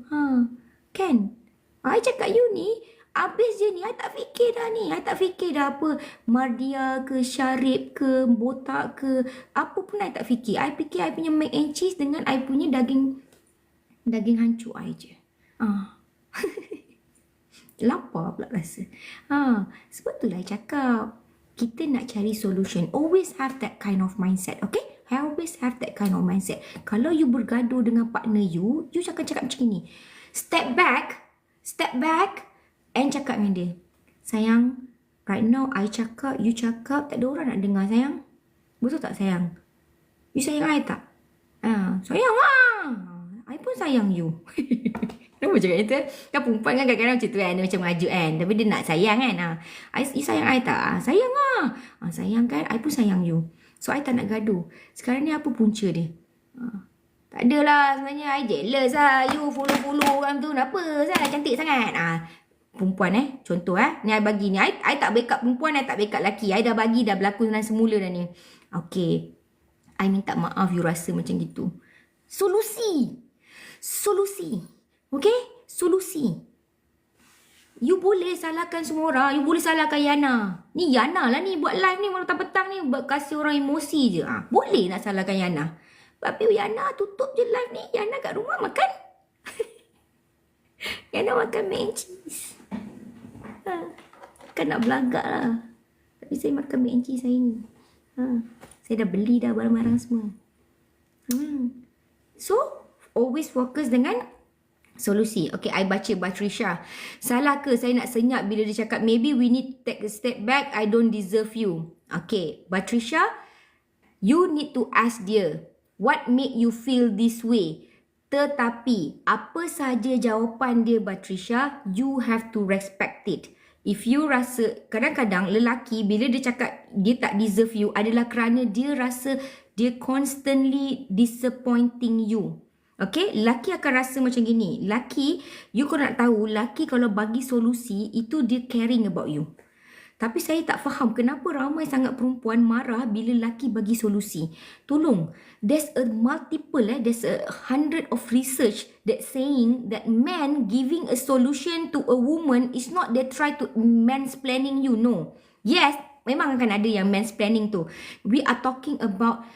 Kan? I cakap you ni, habis je ni, I tak fikir dah ni. I tak fikir dah apa Mardia ke, Syarif ke, Botak ke, apa pun I tak fikir. I fikir I punya mac and cheese dengan I punya daging hancur I je. Lapar pula rasa. Sebab itulah I cakap, kita nak cari solution. Always have that kind of mindset, okay? Always have that kind of mindset. Kalau you bergaduh dengan partner you akan cakap macam ni. Step back, and cakap dengan dia. Sayang, right now I cakap, you cakap, tak ada orang nak dengar sayang. Betul tak sayang? You sayang I tak? Sayang lah. I pun sayang you. Kenapa cakap itu? Kan perempuan kan kadang-kadang macam tu kan. Dia macam mengajuk kan. Tapi dia nak sayang kan. You sayang I tak? Sayang lah. Sayang kan? I pun sayang you. So I tak nak gaduh. Sekarang ni apa punca dia? Tak adalah sebenarnya. I jealous lah. You follow orang tu. Kenapa? Saya cantik sangat. Perempuan contoh ni I bagi ni. I tak backup perempuan. I tak backup lelaki. I dah bagi dah berlaku dengan semula dah ni. Okay. I minta maaf you rasa macam gitu. Solusi. Okay? Solusi. You boleh salahkan semua orang. You boleh salahkan Yana. Ni Yana lah ni buat live ni malam petang ni. Buat kasih orang emosi je. Boleh nak salahkan Yana. Tapi Yana tutup je live ni. Yana kat rumah makan. Yana makan mac and cheese. Kan nak belagak lah. Tapi saya makan mac and cheese hari ni. Saya dah beli dah barang-barang semua. So, always fokus dengan solusi. Okay, I baca Batrisha. Salah ke saya nak senyap bila dia cakap maybe we need to take a step back, I don't deserve you. Okay, Batrisha, you need to ask dia, what make you feel this way? Tetapi, apa saja jawapan dia Batrisha, you have to respect it. If you rasa, kadang-kadang lelaki bila dia cakap dia tak deserve you adalah kerana dia rasa dia constantly disappointing you. Okay, laki akan rasa macam gini. Laki, you kau nak tahu, laki kalau bagi solusi, itu dia caring about you. Tapi saya tak faham kenapa ramai sangat perempuan marah bila laki bagi solusi. Tolong, there's a 100 of research that saying that men giving a solution to a woman is not they try to mansplaining you, no. Yes, memang akan ada yang mansplaining tu. We are talking about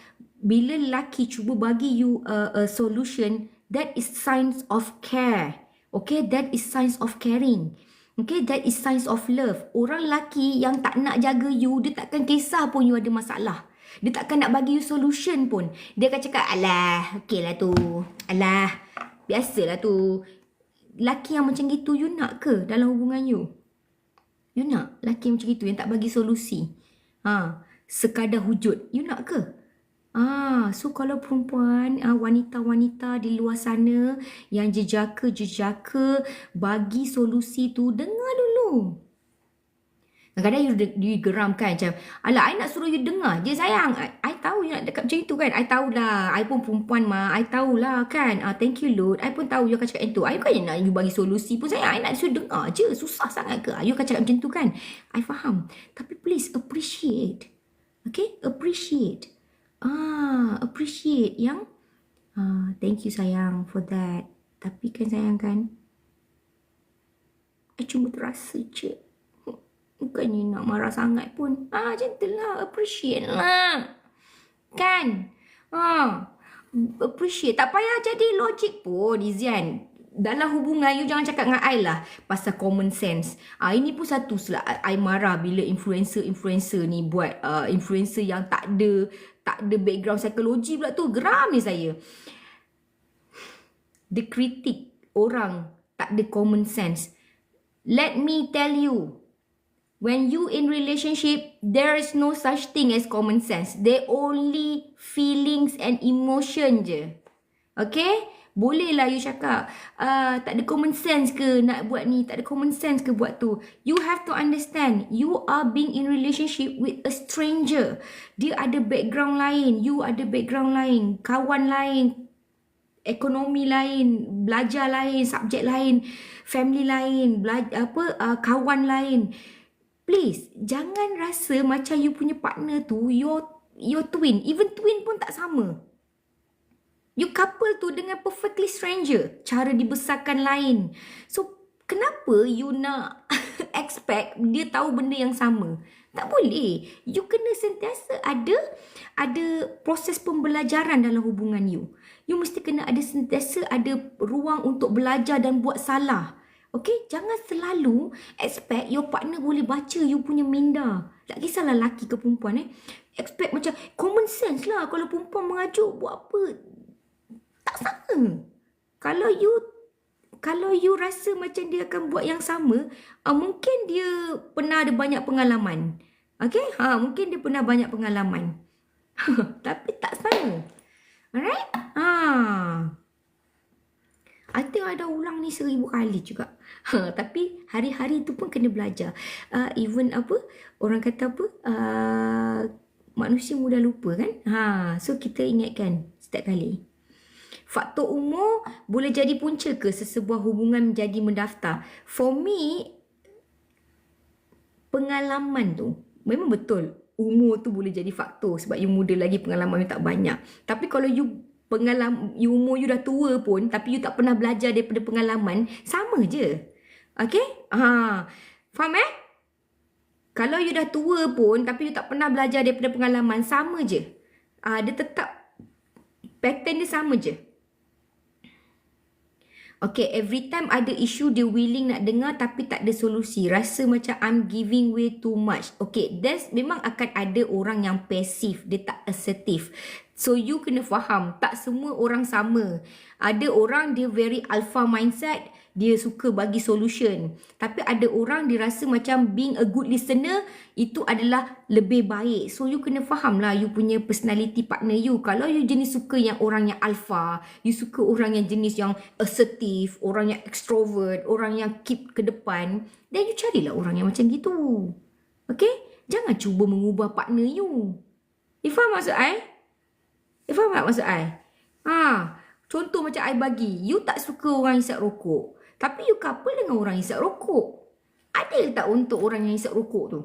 bila lelaki cuba bagi you a solution, that is signs of care. Okay, that is signs of caring. Okay, that is signs of love. Orang lelaki yang tak nak jaga you, dia takkan kisah pun you ada masalah. Dia takkan nak bagi you solution pun. Dia akan cakap, alah, okey lah tu. Alah, biasalah tu. Lelaki yang macam gitu, you nak ke dalam hubungan you? You nak lelaki macam gitu yang tak bagi solusi? Sekadar wujud, you nak ke? So kalau perempuan, wanita-wanita di luar sana yang jejaka bagi solusi tu, dengar dulu. Kadang-kadang you geram kan macam, alah, I nak suruh you dengar je sayang. I tahu you nak dekat macam itu kan. I tahulah, I pun perempuan mah. I tahulah kan. Thank you Lord. I pun tahu you akan cakap macam tu. I bukannya nak you bagi solusi pun sayang. I nak suruh dengar je. Susah sangat ke? You akan cakap macam tu kan. I faham. Tapi please appreciate. Okay? Appreciate yang thank you sayang for that. Tapi kan sayang kan, I cuma terasa je. Bukannya nak marah sangat pun. Macam tu lah. Appreciate lah. Kan? Appreciate. Tak payah jadi logik pun, Izian. Dalam hubungan, you jangan cakap dengan I lah pasal common sense. Ini pun satu lah. I marah bila influencer ni buat influencer yang tak ada background psikologi pula tu. Geram ni saya. Dia kritik orang tak ada common sense. Let me tell you, when you in relationship, there is no such thing as common sense. They only feelings and emotion je. Okay? Bolehlah you cakap, tak ada common sense ke nak buat ni, tak ada common sense ke buat tu. You have to understand, you are being in relationship with a stranger. Dia ada background lain, you ada background lain, kawan lain, ekonomi lain, belajar lain, subjek lain, family lain, kawan lain. Please, jangan rasa macam you punya partner tu, your twin. Even twin pun tak sama. You couple tu dengan perfectly stranger. Cara dibesarkan lain. So, kenapa you nak expect dia tahu benda yang sama? Tak boleh. You kena sentiasa ada proses pembelajaran dalam hubungan you. You mesti kena sentiasa ada ruang untuk belajar dan buat salah. Okay? Jangan selalu expect your partner boleh baca you punya minda. Tak kisahlah lelaki ke perempuan. Expect macam common sense lah. Kalau perempuan mengajuk buat apa? Tak sama. Kalau you rasa macam dia akan buat yang sama, mungkin dia pernah ada banyak pengalaman. Okay? Mungkin dia pernah banyak pengalaman. Tapi tak sama. Alright? I think I dah ulang ni 1000 kali juga. Tapi hari-hari tu pun kena belajar. Even orang kata manusia mudah lupa kan? So kita ingatkan setiap kali. Faktor umur boleh jadi punca ke sesebuah hubungan menjadi mendaftar? For me, pengalaman tu memang betul. Umur tu boleh jadi faktor sebab you muda lagi, pengalaman you tak banyak. Tapi kalau you umur you dah tua pun tapi you tak pernah belajar daripada pengalaman, sama je. Okay? Faham Kalau you dah tua pun tapi you tak pernah belajar daripada pengalaman, sama je. Dia tetap pattern dia sama je. Okay, every time ada isu dia willing nak dengar tapi tak ada solusi. Rasa macam I'm giving way too much. Okay, memang akan ada orang yang pasif, dia tak assertive. So you kena faham, tak semua orang sama. Ada orang dia very alpha mindset, dia suka bagi solution. Tapi ada orang dia rasa macam being a good listener itu adalah lebih baik. So you kena faham lah you punya personality partner you. Kalau you jenis suka yang orang yang alpha, you suka orang yang jenis yang assertive, orang yang extrovert, orang yang keep ke depan, then you carilah orang yang macam gitu. Okay? Jangan cuba mengubah partner you. You faham maksud I? You faham tak maksud I? Contoh macam I bagi, you tak suka orang hisap rokok. Tapi you couple dengan orang hisap rokok. Ada tak untuk orang yang hisap rokok tu?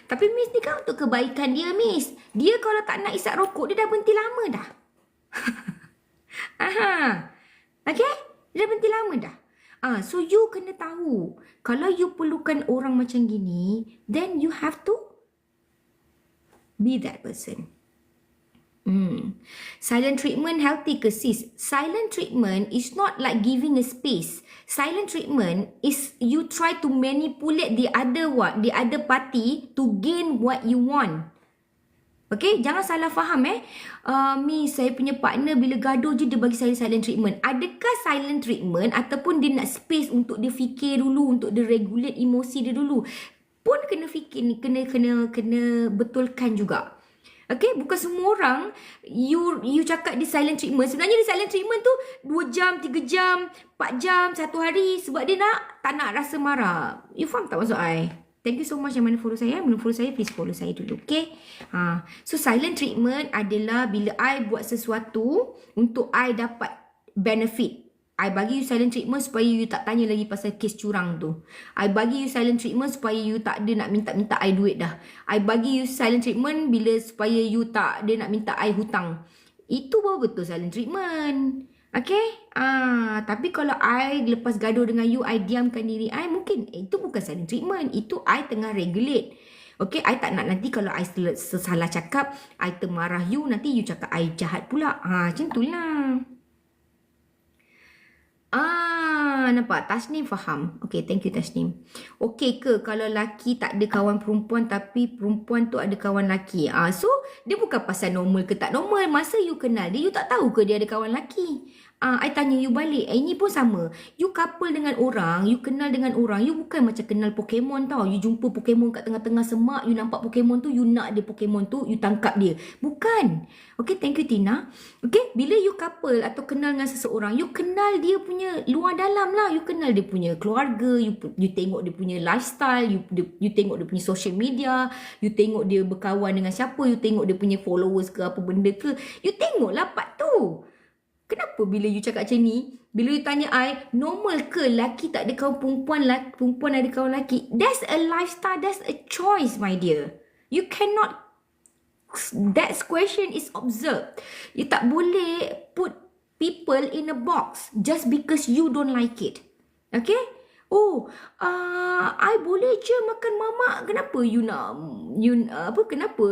Tapi Miss ni kan untuk kebaikan dia, Miss. Dia kalau tak nak hisap rokok, dia dah berhenti lama dah. Okay? Dia dah berhenti lama dah. So you kena tahu, kalau you perlukan orang macam gini, then you have to be that person. Silent treatment healthy ke sis? Silent treatment is not like giving a space. Silent treatment is you try to manipulate the other party to gain what you want. Okay, jangan salah faham Miss, saya punya partner bila gaduh je dia bagi saya silent treatment. Adakah silent treatment ataupun dia nak space untuk dia fikir dulu, untuk dia regulate emosi dia dulu? Pun kena fikir ni, kena betulkan juga. Okay, bukan semua orang you cakap dia silent treatment. Sebenarnya dia silent treatment tu 2 jam, 3 jam, 4 jam, 1 hari sebab dia tak nak rasa marah. You faham tak maksud I? Thank you so much yang mana follow saya. Belum follow saya, please follow saya dulu. Okay? So silent treatment adalah bila I buat sesuatu untuk I dapat benefit. I bagi you silent treatment supaya you tak tanya lagi pasal kes curang tu. I bagi you silent treatment supaya you tak ada nak minta I duit dah. I bagi you silent treatment bila supaya you tak ada nak minta I hutang. Itu baru betul silent treatment. Okay? Tapi kalau I lepas gaduh dengan you, I diamkan diri I, mungkin itu bukan silent treatment. Itu I tengah regulate. Okay? I tak nak nanti kalau I salah cakap, I termarah you, nanti you cakap I jahat pula. Macam tu lah. Nampak? Tasnim faham. Okay, thank you Tasnim. Okay ke kalau laki tak ada kawan perempuan tapi perempuan tu ada kawan laki? So, dia bukan pasal normal ke tak normal. Masa you kenal dia, you tak tahu ke dia ada kawan laki? I tanya you balik. Ini pun sama. You couple dengan orang, you kenal dengan orang, you bukan macam kenal Pokemon tau. You jumpa Pokemon kat tengah-tengah semak, you nampak Pokemon tu, you nak dia Pokemon tu, you tangkap dia. Bukan. Okay, thank you Tina. Okay, bila you couple atau kenal dengan seseorang, you kenal dia punya luar dalam lah. You kenal dia punya keluarga, you tengok dia punya lifestyle, you tengok dia punya social media, you tengok dia berkawan dengan siapa, you tengok dia punya followers ke apa benda ke. You tengok lah part tu. Kenapa bila you cakap macam ni, bila you tanya I, normal ke laki tak ada kawan perempuan, perempuan ada kawan laki? That's a lifestyle, that's a choice, my dear. You cannot, that question is observed. You tak boleh put people in a box just because you don't like it. Okay? I boleh je makan mamak. Kenapa kenapa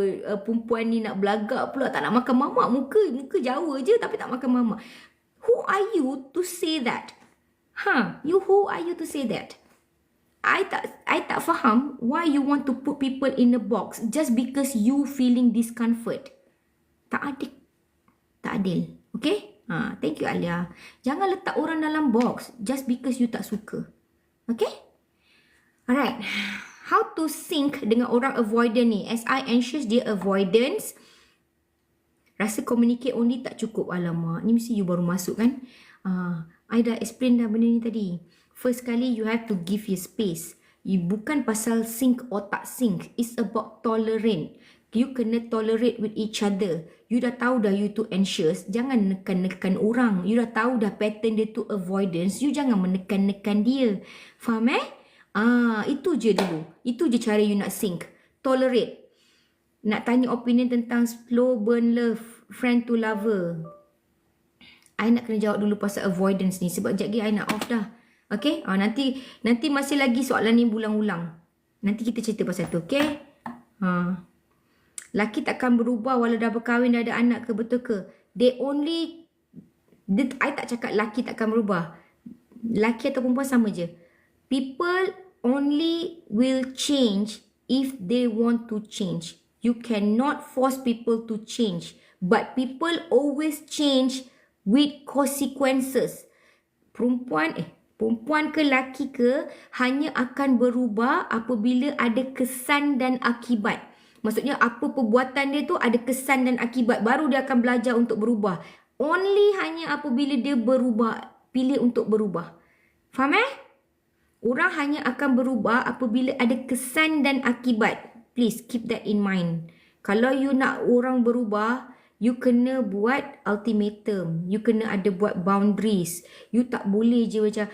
perempuan ni nak belagak pula tak nak makan mamak? Muka Jawa je tapi tak makan mamak. Who are you to say that? Who are you to say that? I tak faham why you want to put people in a box just because you feeling discomfort. Tak adil. Okay? Thank you Alia. Jangan letak orang dalam box just because you tak suka. Okay? Alright. How to sync dengan orang avoidant ni? SI anxious, dia avoidance. Rasa communicate only tak cukup. Alamak, ni mesti you baru masuk kan? I dah explain dah benda ni tadi. First kali you have to give your space. You bukan pasal sync or tak sync. It's about tolerant. You kena tolerate with each other. You dah tahu dah you tu anxious. Jangan nekan-nekan orang. You dah tahu dah pattern dia tu avoidance. You jangan menekan-nekan dia. Faham itu je dulu. Itu je cara you nak sync. Tolerate. Nak tanya opinion tentang slow burn love, friend to lover. I nak kena jawab dulu pasal avoidance ni. Sebab sekejap lagi I nak off dah. Okay? Nanti masih lagi soalan ni berulang-ulang. Nanti kita cerita pasal tu. Okay? Laki takkan berubah walau dah berkahwin, dah ada anak ke, betul ke? I tak cakap laki takkan berubah. Laki atau perempuan sama je. People only will change if they want to change. You cannot force people to change. But people always change with consequences. Perempuan ke laki ke hanya akan berubah apabila ada kesan dan akibat. Maksudnya apa perbuatan dia tu ada kesan dan akibat. Baru dia akan belajar untuk berubah. Only hanya apabila dia berubah, pilih untuk berubah. Faham Orang hanya akan berubah apabila ada kesan dan akibat. Please keep that in mind. Kalau you nak orang berubah, you kena buat ultimatum. You kena ada buat boundaries. You tak boleh je macam,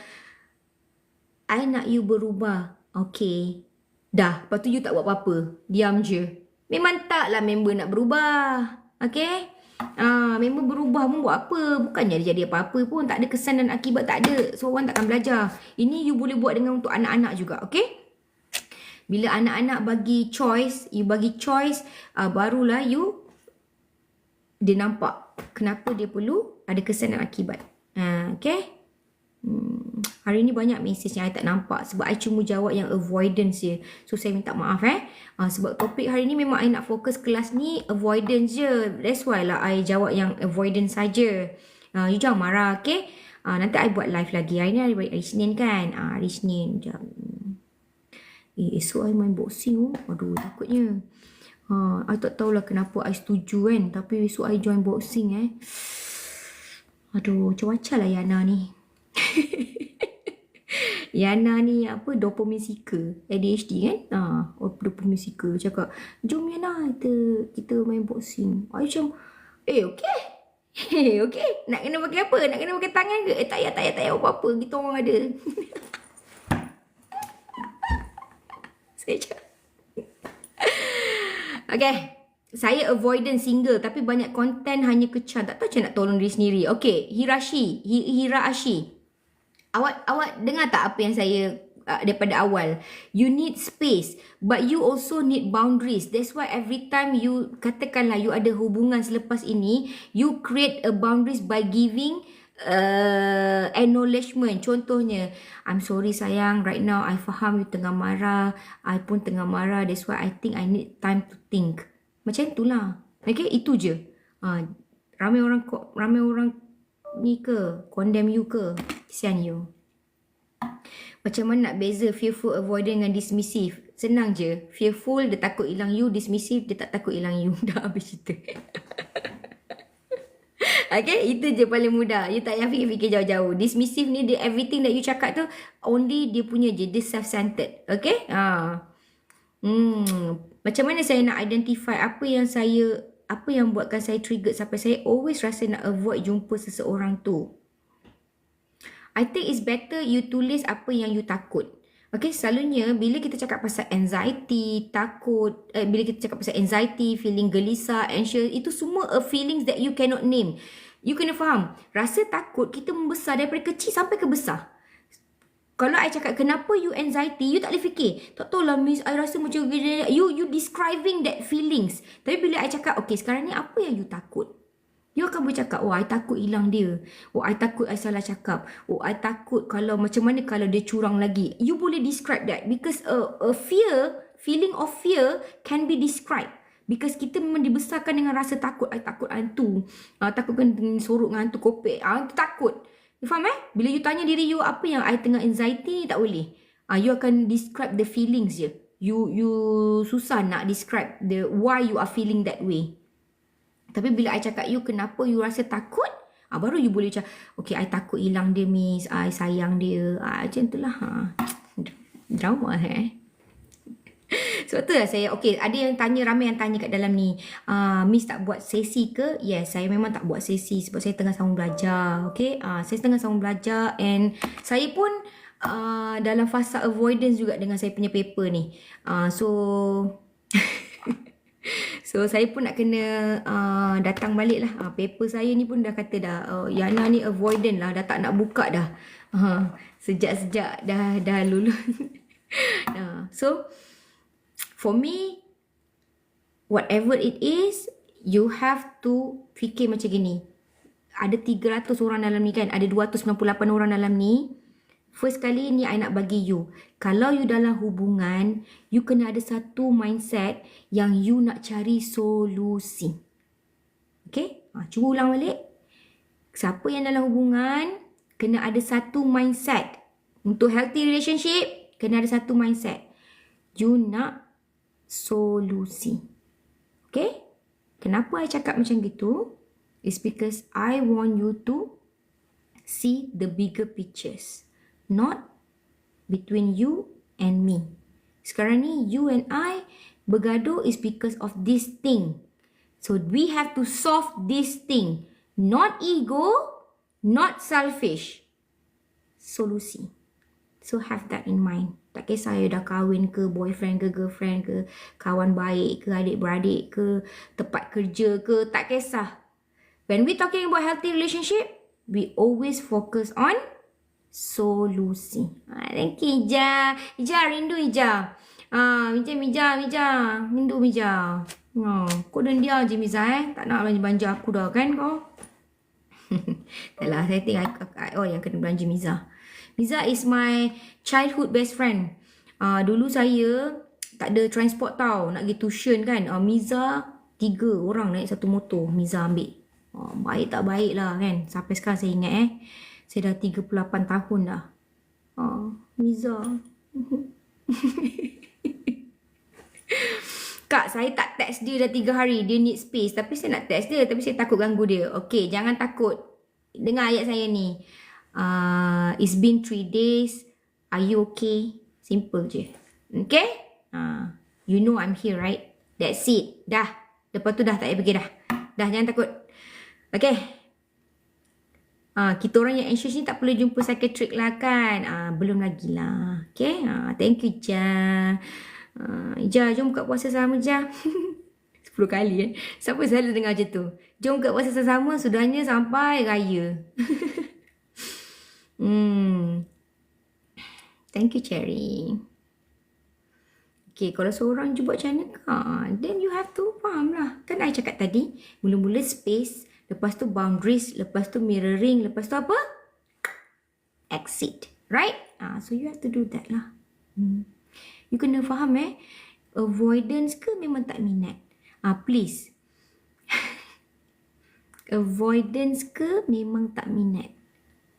I nak you berubah. Okay. Dah, lepas tu you tak buat apa-apa. Diam je. Memang taklah member nak berubah. Okay? Member berubah pun buat apa? Bukannya dia jadi apa-apa pun. Tak ada kesan dan akibat, tak ada. So, orang takkan belajar. Ini you boleh buat dengan untuk anak-anak juga. Okay? Bila anak-anak bagi choice, you bagi choice, barulah dia nampak kenapa dia perlu ada kesan dan akibat. Okay? Hari ni banyak mesej yang I tak nampak sebab I cuma jawab yang avoidance je. So saya minta maaf sebab topik hari ni memang I nak fokus kelas ni avoidance je. That's why lah I jawab yang avoidance saja. You jangan marah, okay? Nanti I buat live lagi. Hari ni hari Senin kan? Hari Senin. Esok I main boxing. Aduh, takutnya. I tak tahulah kenapa I setuju kan. Tapi esok I join boxing Aduh, macam-macam lah Yana ni. Yana ni apa, dopamine seeker, ADHD kan. Dopamine seeker cakap, jom Yana kita main boxing. I macam okay. Okay, nak kena pakai apa? Nak kena pakai tangan ke? Tak payah apa-apa, kita orang ada. Saya cakap okay, Saya avoidant single tapi banyak konten hanya kecan. Tak tahu macam nak tolong diri sendiri. Okay, Hiraashi. Awak dengar tak apa yang saya daripada awal? You need space, but you also need boundaries. That's why every time you, katakanlah you ada hubungan selepas ini, you create a boundaries by giving acknowledgement. Contohnya, I'm sorry sayang, right now I faham you tengah marah, I pun tengah marah, that's why I think I need time to think. Macam itulah. Okay, itu je. Ramai orang ni ke, condemn you ke, kesian you. Macam mana nak beza fearful, avoidant dengan dismissive? Senang je. Fearful, dia takut hilang you. Dismissive, dia tak takut hilang you. Dah habis cerita. Okay, itu je paling mudah. You tak payah fikir-fikir jauh-jauh. Dismissive ni, dia everything that you cakap tu, only dia punya je. Dia self-centered. Okay? Macam mana saya nak identify apa yang buatkan saya triggered sampai saya always rasa nak avoid jumpa seseorang tu. I think it's better you tulis apa yang you takut. Okay, selalunya bila kita cakap pasal anxiety, takut, bila kita cakap pasal anxiety, feeling gelisah, anxious, itu semua feelings that you cannot name. You kena faham, rasa takut kita membesar daripada kecil sampai ke besar. Kalau I cakap kenapa you anxiety, you tak boleh fikir. Tak tahulah miss, I rasa macam you describing that feelings. Tapi bila I cakap, okay sekarang ni apa yang you takut? You akan boleh cakap, oh I takut hilang dia. Oh I takut I salah cakap. Oh I takut kalau macam mana kalau dia curang lagi. You boleh describe that because a feeling of fear can be described. Because kita memang dibesarkan dengan rasa takut. I takut hantu. Takut kena sorok dengan hantu kopek. Takut. You faham Bila you tanya diri you apa yang I tengah anxiety, tak boleh. You akan describe the feelings je. You susah nak describe the why you are feeling that way. Tapi bila I cakap you kenapa you rasa takut, baru you boleh cakap, okay I takut hilang dia miss, I sayang dia. Macam itulah. Drama Sebab tu lah saya, okay, ada yang tanya, ramai yang tanya kat dalam ni, miss tak buat sesi ke? Yes, saya memang tak buat sesi sebab saya tengah sambung belajar. Okay, saya tengah sambung belajar and saya pun dalam fasa avoidance juga dengan saya punya paper ni. So saya pun nak kena datang balik lah. Paper saya ni pun dah kata dah, Yana ni avoidant lah, dah tak nak buka dah. Sejak dah lulus. So for me, whatever it is, you have to fikir macam gini. Ada 300 orang dalam ni kan, ada 298 orang dalam ni. First kali ni I nak bagi you, kalau you dalam hubungan, you kena ada satu mindset yang you nak cari solusi. Okay? Cuba ulang balik. Siapa yang dalam hubungan, kena ada satu mindset. Untuk healthy relationship, kena ada satu mindset. You nak solusi. Okay? Kenapa I cakap macam gitu? It's because I want you to see the bigger pictures. Not between you and me. Sekarang ni, you and I bergaduh is because of this thing. So, we have to solve this thing. Not ego, not selfish. Solusi. So, have that in mind. Tak kisah you dah kahwin ke, boyfriend ke, girlfriend ke, kawan baik ke, adik-beradik ke, tempat kerja ke, tak kisah. When we talking about healthy relationship, we always focus on solusi. Thank you, Ija. Ija, rindu Ija. Mija. Rindu Mija. Kau dan dia je, Miza tak nak belanja aku dah kan kau? Tak lah, saya think I yang kena belanja Miza. Miza is my childhood best friend. Dulu saya tak ada transport tau. Nak pergi tuition kan. Miza 3 orang naik satu motor. Miza ambil. Baik tak baik lah kan. Sampai sekarang saya ingat saya dah 38 tahun dah. Miza. Kak, saya tak text dia dah 3 hari. Dia need space. Tapi saya nak text dia. Tapi saya takut ganggu dia. Okay, jangan takut. Dengar ayat saya ni. It's been 3 days. Are you okay? Simple je. Okay? You know I'm here, right? That's it. Dah. Lepas tu dah tak payah pergi dah. Dah, jangan takut. Okay? Kita orang yang anxious ni tak perlu jumpa psychiatric lah kan. Belum lagi lah. Okay. Thank you, Ja. Ja, jom buka puasa sama, Ja. 10 kali kan. Siapa selalu dengar macam tu? Jom kat puasa sama, sudahnya sampai raya. Thank you, Cherry. Okay, kalau seorang je buat macam mana, then you have to faham lah. Kan I cakap tadi, mula-mula space, lepas tu boundaries, lepas tu mirroring, lepas tu apa? Exit. Right? So you have to do that lah. You kena faham avoidance ke memang tak minat? Please. Avoidance ke memang tak minat?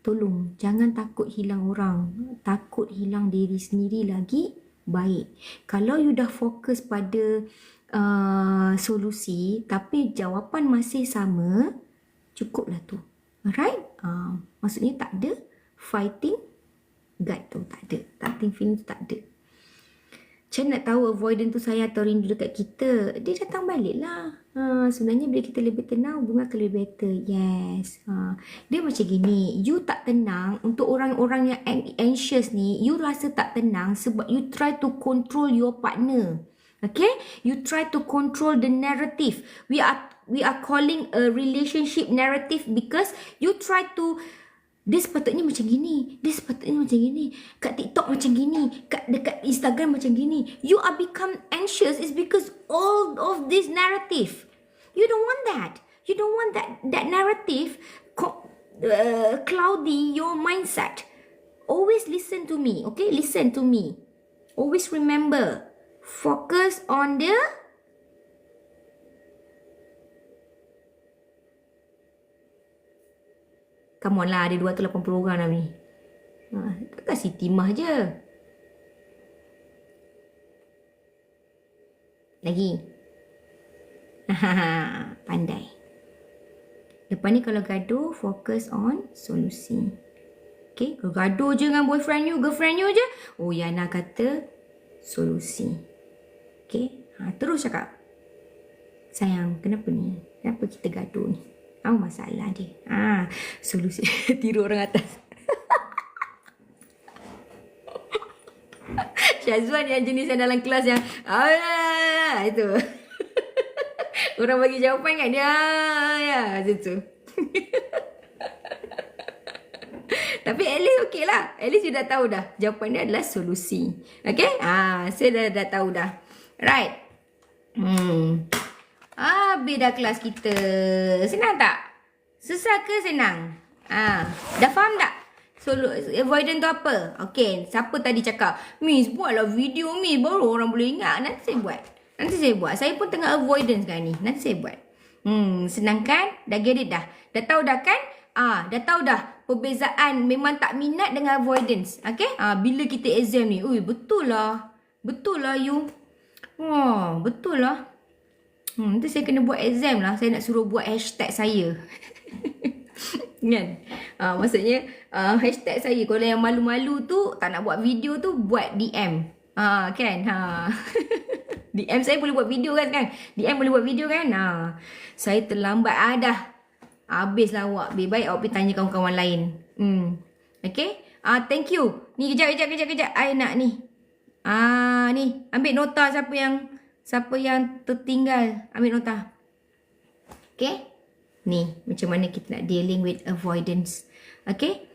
Tolong, jangan takut hilang orang. Takut hilang diri sendiri lagi baik. Kalau you dah fokus pada solusi tapi jawapan masih sama, cukuplah tu. Alright? Maksudnya tak ada fighting gut tu, tak ada. Fighting feeling tu tak ada. Macam nak tahu avoidant tu sayang atau rindu dekat kita? Dia datang balik lah. Sebenarnya bila kita lebih tenang, hubungan akan lebih better. Yes. Dia macam gini. You tak tenang. Untuk orang-orang yang anxious ni, you rasa tak tenang sebab you try to control your partner. Okay? You try to control the narrative. We are calling a relationship narrative because you try to, dia sepatutnya macam gini, dia sepatutnya macam gini, kat TikTok macam gini, dekat Instagram macam gini. You are become anxious is because all of this narrative. You don't want that. You don't want that narrative cloudy your mindset. Always listen to me, okay? Listen to me. Always remember, focus on the come on lah, ada 280 orang dah ni. Kasih timah je. Lagi. Pandai. Lepas ni kalau gaduh, fokus on solusi. Okay, kalau gaduh je dengan boyfriend you, girlfriend you je, Yana kata solusi. Okay, terus cakap, sayang, kenapa ni? Kenapa kita gaduh ni? Apa masalah dia? Solusi. Tiru orang atas. Syazwan yang jenis yang dalam kelas yang itu. Orang bagi jawapan kan dia macam tu. Tapi at least okey lah. At least you dah tahu dah. Jawapan dia adalah solusi. Okay? Saya dah tahu dah. Right. Habis dah kelas kita. Senang tak? Susah ke senang? Dah faham tak? Avoidant tu apa? Okay, siapa tadi cakap, Miss, buatlah video, Miss, baru orang boleh ingat. Nanti saya buat. Saya pun tengah avoidance sekarang ni. Nanti saya buat. Senang kan? Dah get it dah? Dah tahu dah kan? Dah tahu dah perbezaan memang tak minat dengan avoidance. Okay? Bila kita exam ni, betul lah. Betul lah you. Betul lah. Nanti saya kena buat exam lah. Saya nak suruh buat hashtag saya. Kan? Maksudnya hashtag saya. Kalau yang malu-malu tu, tak nak buat video tu, buat DM. Kan? DM saya boleh buat video kan? DM boleh buat video kan? Saya terlambat. Dah. Habislah awak. Lebih baik awak pergi tanya kawan-kawan lain. Okay? Thank you. Ni kejap. I nak ni. Ni. Ambil nota siapa yang tertinggal. Ambil nota. Okay? Ni. Macam mana kita nak dealing with avoidance. Okay?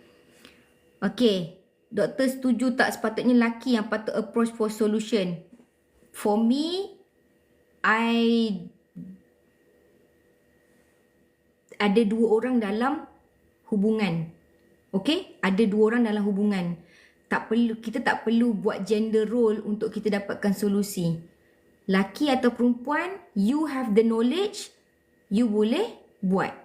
Okay. Doktor setuju tak sepatutnya lelaki yang patut approach for solution? For me, ada 2 orang dalam hubungan. Okay? Ada 2 orang dalam hubungan. Kita tak perlu buat gender role untuk kita dapatkan solusi. Laki atau perempuan, you have the knowledge, you boleh buat.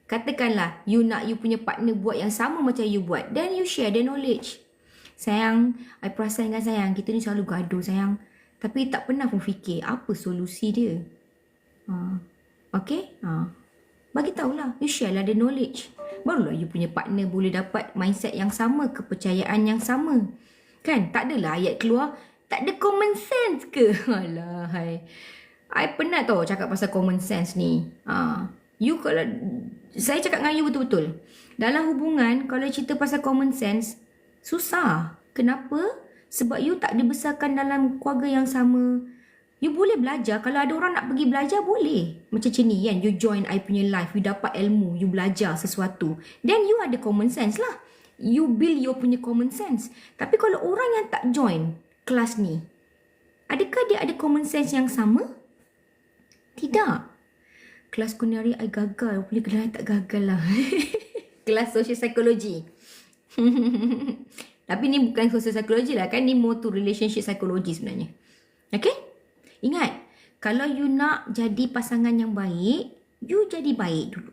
Katakanlah, you nak you punya partner buat yang sama macam you buat. Then you share the knowledge. Sayang, I perasan kan sayang, kita ni selalu gaduh sayang. Tapi tak pernah pun fikir apa solusi dia. Okay? Bagi tahulah, you share lah the knowledge. Barulah you punya partner boleh dapat mindset yang sama, kepercayaan yang sama. Kan? Tak adalah ayat keluar, tak ada common sense ke? Alah, hai. I penat tau cakap pasal common sense ni. You kalau, saya cakap dengan you betul-betul. Dalam hubungan, kalau cerita pasal common sense, susah. Kenapa? Sebab you tak dibesarkan dalam keluarga yang sama. You boleh belajar. Kalau ada orang nak pergi belajar, boleh. Macam ni kan. You join I punya live. You dapat ilmu. You belajar sesuatu. Then you ada common sense lah. You build your punya common sense. Tapi kalau orang yang tak join kelas ni, adakah dia ada common sense yang sama? Tidak. Kelas kulinari I gagal. Boleh kelas I tak gagal lah. Kelas social psychology. Tapi ni bukan social psychology lah kan. Ni more to relationship psychology sebenarnya. Okay? Ingat, kalau you nak jadi pasangan yang baik, you jadi baik dulu.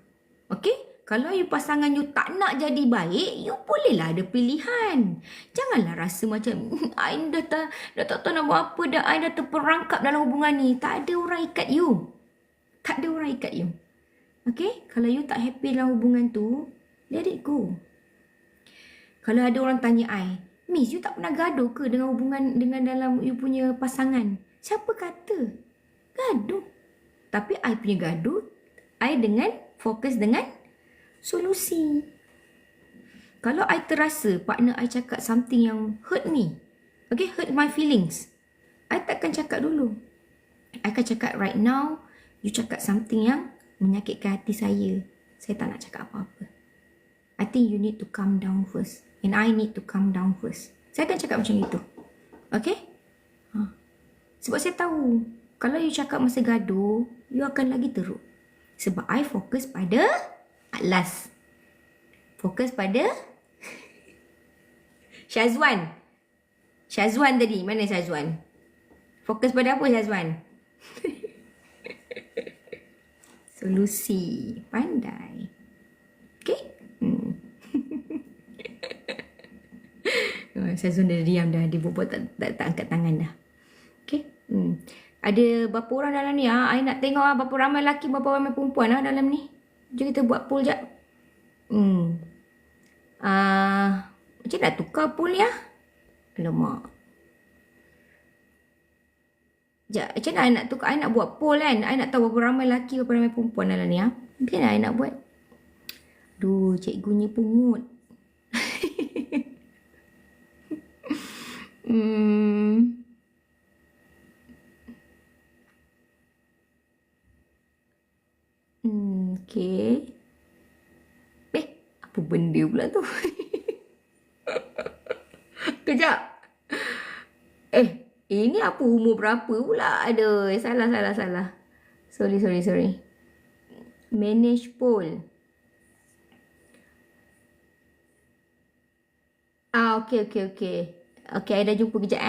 Okay? Kalau you pasangan you tak nak jadi baik, you bolehlah ada pilihan. Janganlah rasa macam, I dah tak tahu nak buat apa dah. I dah terperangkap dalam hubungan ni. Tak ada orang ikat you. Tak ada orang ikat you. Okay? Kalau you tak happy dalam hubungan tu, let it go. Kalau ada orang tanya I, Miss, you tak pernah gaduh ke dengan hubungan dengan dalam you punya pasangan? Siapa kata? Gaduh. Tapi I punya gaduh, I dengan fokus dengan solusi. Kalau I terasa partner I cakap something yang hurt me, okay, hurt my feelings, I takkan cakap dulu. I akan cakap right now, you cakap something yang menyakitkan hati saya. Saya tak nak cakap apa-apa. I think you need to calm down first. And I need to calm down first. Saya akan cakap macam itu. Okay? Sebab saya tahu, kalau you cakap masa gaduh, you akan lagi teruk. Sebab I fokus pada last. Fokus pada Syazwan. Syazwan tadi. Mana Syazwan? Fokus pada apa Syazwan? Solusi. Pandai. Okay? Syazwan dah diam dah. Dia buat tak angkat tangan dah. Okay? Ada berapa orang dalam ni? I nak tengok berapa ramai lelaki, berapa ramai perempuan dalam ni. Jom kita buat poll sekejap. Macam nak tukar poll ya? Alamak. Sekejap. Macam mana I nak tukar? I nak buat poll kan? I nak tahu berapa ramai lelaki, berapa ramai perempuan dalam ni. Macam mana I nak buat? Aduh, cikgunya pungut. Okay. Apa benda pula tu? Kejap. Ini apa umur berapa pula? Aduh, salah. Sorry. Manage poll. Okay. Okay, I dah jumpa kejap.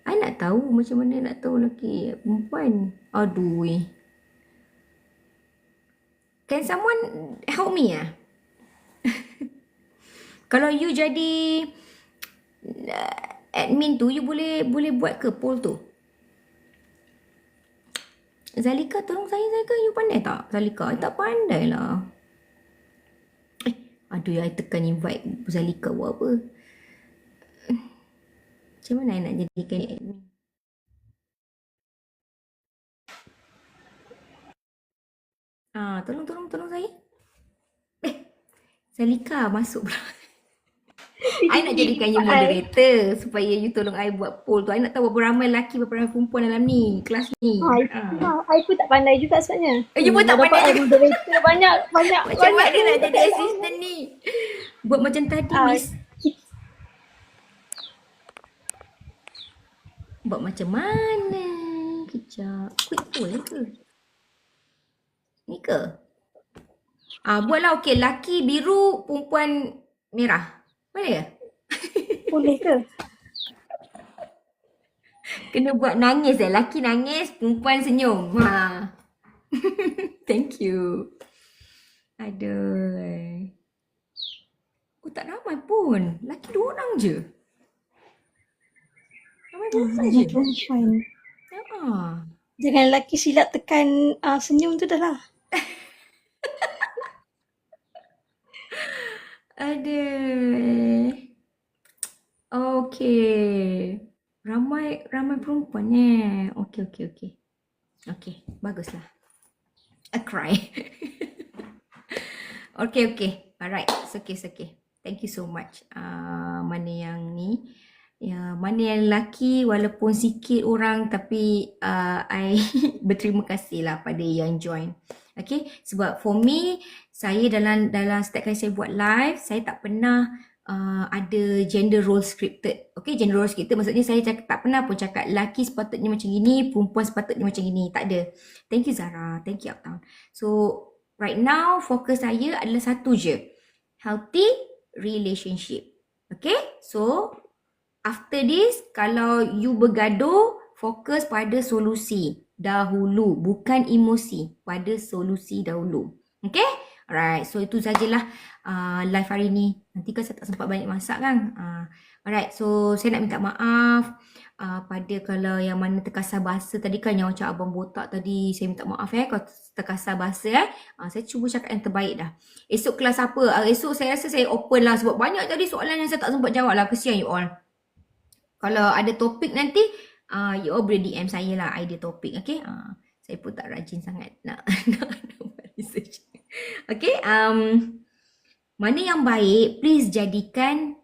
I nak tahu macam mana nak tahu lelaki perempuan. Aduh. Can someone help me Kalau you jadi admin tu, you boleh buat ke poll tu? Zalika, tolong saya Zalika. You pandai tak? Zalika, I tak pandai lah. Aduh, I tekan invite Zalika buat apa? Macam mana I nak jadikan admin? Tolong saya. Zalika masuk pula. I nak jadikan you moderator supaya you tolong I buat poll tu. I nak tahu berapa ramai lelaki, berapa ramai perempuan dalam ni, kelas ni. I pun tak pandai juga sebenarnya. You pun tak pandai juga. Moderator banyak. Macam mana nak jadi assistant ni? Buat macam tadi, Miss. Buat macam mana? Kejap. Quick poll ke? Ni ke? Buatlah okey. Laki biru, perempuan merah. Boleh ke? Boleh ke? Kena buat nangis Laki nangis, perempuan senyum. Thank you. Aduh. Tak ramai pun. Laki 2 orang je. Ramai perempuan je. Jangan lelaki silap tekan senyum tu dah lah. Aduh. Okay. Ramai perempuan Okay, baguslah. I cry. Okay. Alright, it's okay. Thank you so much. Mana yang ni? Ya, mana yang lelaki walaupun sikit orang tapi I berterima kasih lah pada yang join. Okay, sebab for me, saya dalam setiap kali saya buat live, saya tak pernah ada gender role scripted. Okay, gender role scripted maksudnya saya tak pernah pun cakap lelaki sepatutnya macam gini, perempuan sepatutnya macam gini. Tak ada. Thank you Zara, thank you Uptown. So, right now fokus saya adalah satu je. Healthy relationship. Okay, so after this, kalau you bergaduh, fokus pada solusi dahulu. Bukan emosi. Pada solusi dahulu. Okay? Alright. So, itu sajalah live hari ni. Nanti kan saya tak sempat banyak masak kan. Alright. So, saya nak minta maaf pada kalau yang mana terkasar bahasa tadi kan. Yang macam abang botak tadi. Saya minta maaf kalau terkasar bahasa. Saya cuba cakap yang terbaik dah. Esok kelas apa? Esok saya rasa saya open lah. Sebab banyak tadi soalan yang saya tak sempat jawab lah. Kesian you all. Kalau ada topik nanti, you all boleh DM saya lah idea topik, okay? Saya pun tak rajin sangat nak buat research. Okay, mana yang baik, please jadikan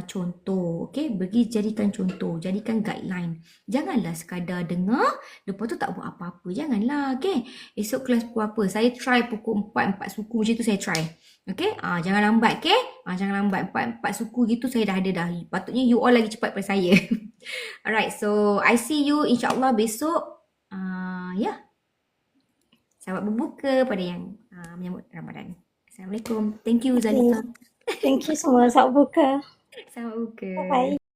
contoh, okay? Jadikan contoh, jadikan guideline. Janganlah sekadar dengar, lepas tu tak buat apa-apa. Janganlah, okay? Esok kelas pukul apa? Saya try pukul 4 suku macam tu saya try. Okay, jangan lambat, okay? Jangan lambat, 4 suku gitu saya dah ada dah. Patutnya you all lagi cepat daripada saya. Alright, so I see you insyaAllah besok. Yeah. Selamat berbuka pada yang menyambut Ramadan. Assalamualaikum. Thank you Zalika. Thank you semua. Selamat buka. Selamat berbuka. Bye-bye.